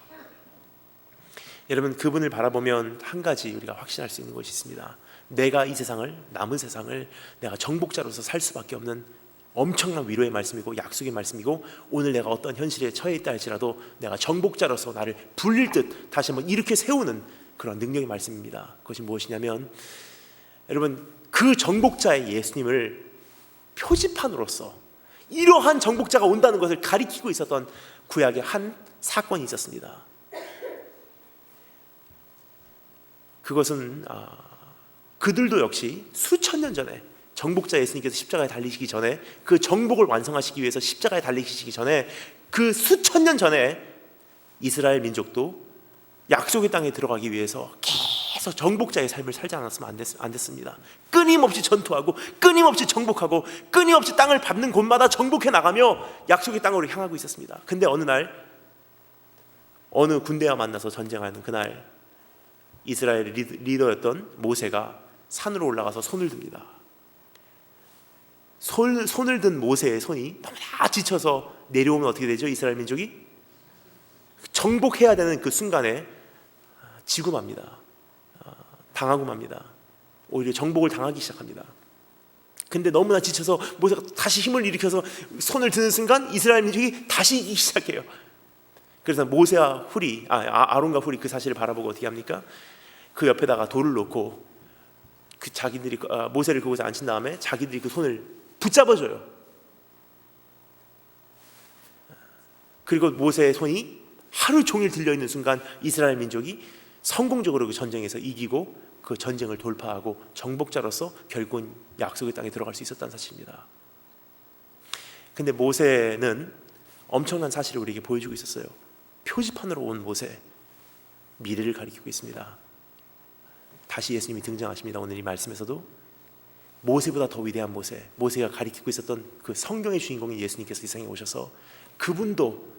여러분, 그분을 바라보면 한 가지 우리가 확신할 수 있는 것이 있습니다. 내가 이 세상을, 남은 세상을 내가 정복자로서 살 수밖에 없는 엄청난 위로의 말씀이고 약속의 말씀이고, 오늘 내가 어떤 현실에 처해 있다 할지라도 내가 정복자로서 나를 불릴 듯 다시 한번 이렇게 세우는 그런 능력의 말씀입니다. 그것이 무엇이냐면, 여러분, 그 정복자의 예수님을 표지판으로서 이러한 정복자가 온다는 것을 가리키고 있었던 구약의 한 사건이 있었습니다. 그것은 그들도 역시 수천 년 전에 정복자 예수님께서 십자가에 달리시기 전에, 그 정복을 완성하시기 위해서 십자가에 달리시기 전에 그 수천 년 전에 이스라엘 민족도 약속의 땅에 들어가기 위해서 계속 정복자의 삶을 살지 않았으면 안 됐습니다. 끊임없이 전투하고 끊임없이 정복하고 끊임없이 땅을 밟는 곳마다 정복해 나가며 약속의 땅으로 향하고 있었습니다. 근데 어느 날 어느 군대와 만나서 전쟁하는 그날 이스라엘 리더였던 모세가 산으로 올라가서 손을 듭니다. 손을 든 모세의 손이 너무나 지쳐서 내려오면 어떻게 되죠? 이스라엘 민족이 정복해야 되는 그 순간에 지고 맙니다. 당하고 맙니다. 오히려 정복을 당하기 시작합니다. 근데 너무나 지쳐서 모세가 다시 힘을 일으켜서 손을 드는 순간 이스라엘 민족이 다시 이기기 시작해요. 그래서 모세와 훌이 아론과 훌이 그 사실을 바라보고 어떻게 합니까? 그 옆에다가 돌을 놓고 그 자기들이 모세를 그곳에 앉힌 다음에 자기들이 그 손을 붙잡아줘요. 그리고 모세의 손이 하루 종일 들려있는 순간 이스라엘 민족이 성공적으로 그 전쟁에서 이기고 그 전쟁을 돌파하고 정복자로서 결국은 약속의 땅에 들어갈 수 있었다는 사실입니다. 근데 모세는 엄청난 사실을 우리에게 보여주고 있었어요. 표지판으로 온 모세, 미래를 가리키고 있습니다. 다시 예수님이 등장하십니다. 오늘 이 말씀에서도 모세보다 더 위대한 모세가 가리키고 있었던 그 성경의 주인공인 예수님께서 이 세상에 오셔서 그분도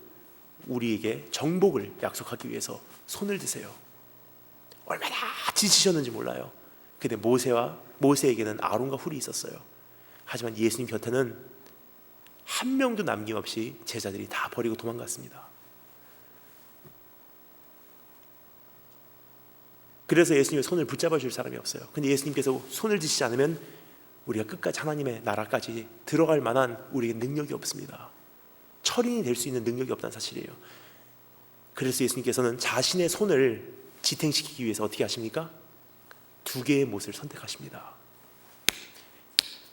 우리에게 정복을 약속하기 위해서 손을 드세요. 얼마나 지치셨는지 몰라요. 근데 모세에게는 아론과 훌이 있었어요. 하지만 예수님 곁에는 한 명도 남김없이 제자들이 다 버리고 도망갔습니다. 그래서 예수님의 손을 붙잡아 줄 사람이 없어요. 근데 예수님께서 손을 드시지 않으면 우리가 끝까지 하나님의 나라까지 들어갈 만한 우리의 능력이 없습니다. 철인이 될 수 있는 능력이 없다는 사실이에요. 그래서 예수님께서는 자신의 손을 지탱시키기 위해서 어떻게 하십니까? 2개의 못을 선택하십니다.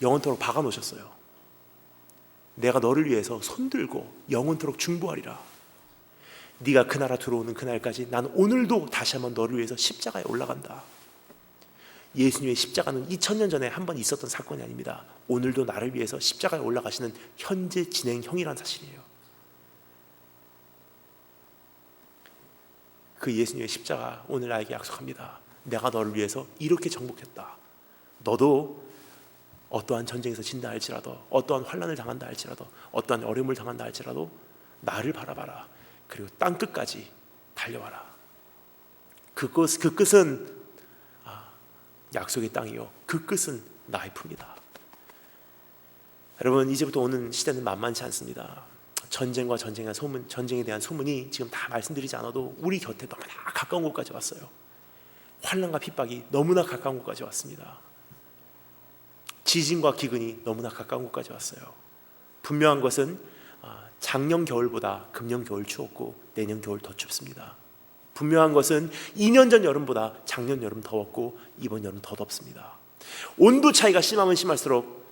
영원토록 박아 놓으셨어요. 내가 너를 위해서 손들고 영원토록 중보하리라. 네가 그 나라 들어오는 그날까지 난 오늘도 다시 한번 너를 위해서 십자가에 올라간다. 예수님의 십자가는 2000년 전에 한번 있었던 사건이 아닙니다. 오늘도 나를 위해서 십자가에 올라가시는 현재 진행형이라는 사실이에요. 그 예수님의 십자가 오늘 나에게 약속합니다. 내가 너를 위해서 이렇게 정복했다. 너도 어떠한 전쟁에서 진다 할지라도, 어떠한 환난을 당한다 할지라도, 어떠한 어려움을 당한다 할지라도 나를 바라봐라. 그리고 땅 끝까지 달려와라. 그 끝은 약속의 땅이요, 그 끝은 나의 품이다. 여러분, 이제부터 오는 시대는 만만치 않습니다. 전쟁과 전쟁에 대한 소문이 지금 다 말씀드리지 않아도 우리 곁에 너무나 가까운 곳까지 왔어요. 환난과 핍박이 너무나 가까운 곳까지 왔습니다. 지진과 기근이 너무나 가까운 곳까지 왔어요. 분명한 것은 작년 겨울보다 금년 겨울 추웠고 내년 겨울 더 춥습니다. 분명한 것은 2년 전 여름보다 작년 여름 더웠고 이번 여름 더 덥습니다. 온도 차이가 심하면 심할수록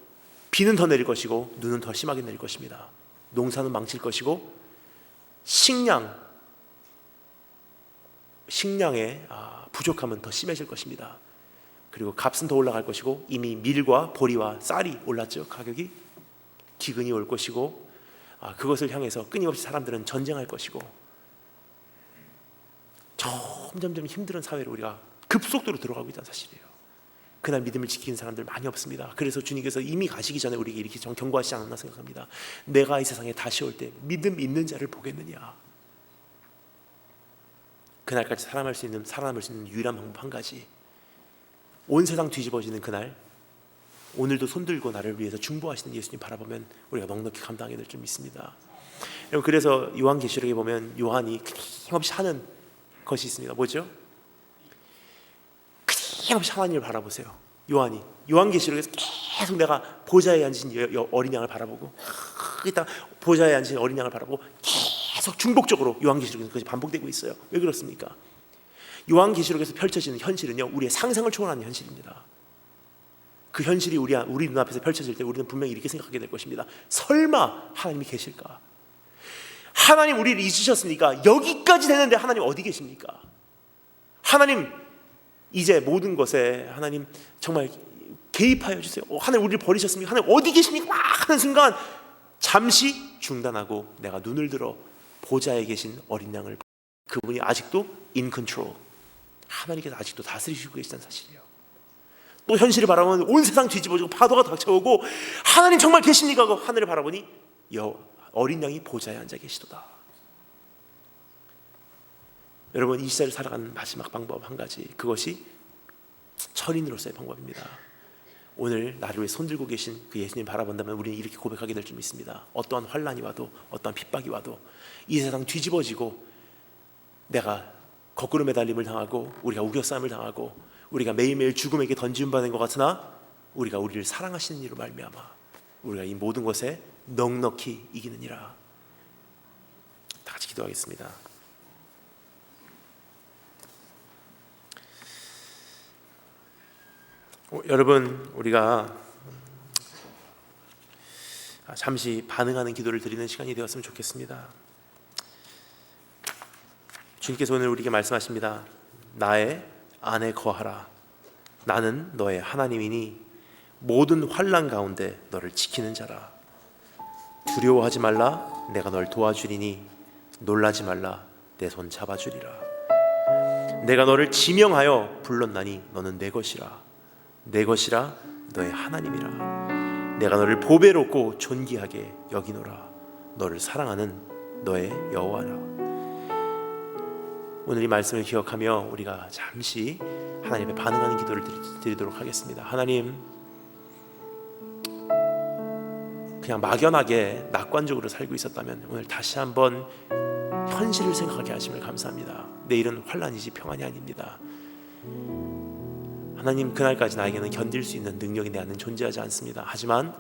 비는 더 내릴 것이고 눈은 더 심하게 내릴 것입니다. 농사는 망칠 것이고 식량의 부족함은 더 심해질 것입니다. 그리고 값은 더 올라갈 것이고 이미 밀과 보리와 쌀이 올랐죠. 가격이. 기근이 올 것이고 그것을 향해서 끊임없이 사람들은 전쟁할 것이고 점점점 힘든 사회로 우리가 급속도로 들어가고 있다는 사실이에요. 그날 믿음을 지키는 사람들 많이 없습니다. 그래서 주님께서 이미 가시기 전에 우리에게 이렇게 경고하시지 않았나 생각합니다. 내가 이 세상에 다시 올 때 믿음 있는 자를 보겠느냐. 그날까지 살아남을 수 있는 유일한 방법 한 가지. 온 세상 뒤집어지는 그날, 오늘도 손들고 나를 위해서 중보하시는 예수님 바라보면 우리가 넉넉히 감당하게 될 줄 믿습니다. 그래서 요한계시록에 보면 요한이 끊임없이 하는 것이 있습니다. 뭐죠? 끊임없이 하나님을 바라보세요. 요한계시록에서 계속 내가 보좌에 앉으신 어린 양을 바라보고 일단 보좌에 앉으신 어린 양을 바라보고 계속 중복적으로 요한계시록에서 그것이 반복되고 있어요. 왜 그렇습니까? 요한계시록에서 펼쳐지는 현실은요, 우리의 상상을 초월하는 현실입니다. 그 현실이 우리 눈앞에서 펼쳐질 때 우리는 분명히 이렇게 생각하게 될 것입니다. 설마 하나님이 계실까? 하나님 우리를 잊으셨습니까? 여기까지 되는데 하나님 어디 계십니까? 하나님 이제 모든 것에 하나님 정말 개입하여 주세요. 하나님 우리를 버리셨습니까? 하나님 어디 계십니까? 막 하는 순간 잠시 중단하고 내가 눈을 들어 보좌에 계신 어린 양을 그분이 아직도 in control, 하나님께서 아직도 다스리시고 계시다는 사실이에요. 또 현실을 바라보면 온 세상 뒤집어지고 파도가 닥쳐오고 하나님 정말 계십니까 하고 하늘을 바라보니 어린 양이 보좌에 앉아 계시도다. 여러분, 이 시대를 살아가는 마지막 방법 한 가지, 그것이 철인으로서의 방법입니다. 오늘 나를 위해 손들고 계신 그 예수님 바라본다면 우리는 이렇게 고백하게 될 줄 믿습니다. 어떠한 환난이 와도, 어떠한 핍박이 와도, 이 세상 뒤집어지고 내가 거꾸로 매달림을 당하고 우리가 우겨싸움을 당하고 우리가 매일매일 죽음에게 던짐 받는 것 같으나 우리가 우리를 사랑하시는 이로 말미암아 우리가 이 모든 것에 넉넉히 이기느니라. 다 같이 기도하겠습니다. 여러분, 우리가 잠시 반응하는 기도를 드리는 시간이 되었으면 좋겠습니다. 주님께서 오늘 우리에게 말씀하십니다. 나의 안에 거하라. 나는 너의 하나님이니 모든 환난 가운데 너를 지키는 자라. 두려워하지 말라. 내가 널 도와주리니 놀라지 말라. 내 손 잡아주리라. 내가 너를 지명하여 불렀나니 너는 내 것이라. 내 것이라 너의 하나님이라. 내가 너를 보배롭고 존귀하게 여기노라. 너를 사랑하는 너의 여호와라. 오늘 이 말씀을 기억하며 우리가 잠시 하나님의 반응하는 기도를 드리도록 하겠습니다. 하나님, 그냥 막연하게 낙관적으로 살고 있었다면 오늘 다시 한번 현실을 생각하게 하심을 감사합니다. 내일은 환난이지 평안이 아닙니다. 하나님, 그날까지 나에게는 견딜 수 있는 능력이 내 안에 존재하지 않습니다. 하지만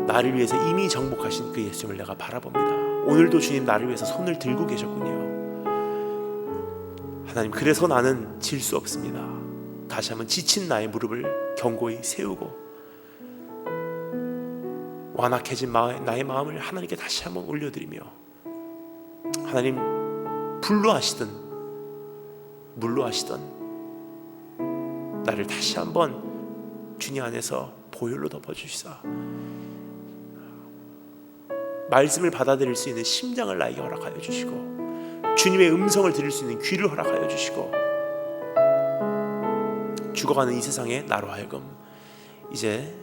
나를 위해서 이미 정복하신 그 예수님을 내가 바라봅니다. 오늘도 주님 나를 위해서 손을 들고 계셨군요. 하나님, 그래서 나는 질 수 없습니다. 다시 한번 지친 나의 무릎을 견고히 세우고 완악해진 나의 마음을 하나님께 다시 한번 올려드리며, 하나님, 불로 하시든 물로 하시든 나를 다시 한번 주님 안에서 보혈로 덮어주시사 말씀을 받아들일 수 있는 심장을 나에게 허락하여 주시고 주님의 음성을 들을 수 있는 귀를 허락하여 주시고 죽어가는 이 세상에 나로 하여금 이제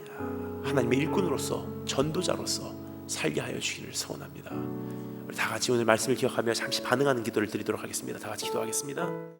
하나님의 일꾼으로서 전도자로서 살게 하여 주기를 소원합니다. 우리 다 같이 오늘 말씀을 기억하며 잠시 반응하는 기도를 드리도록 하겠습니다. 다 같이 기도하겠습니다.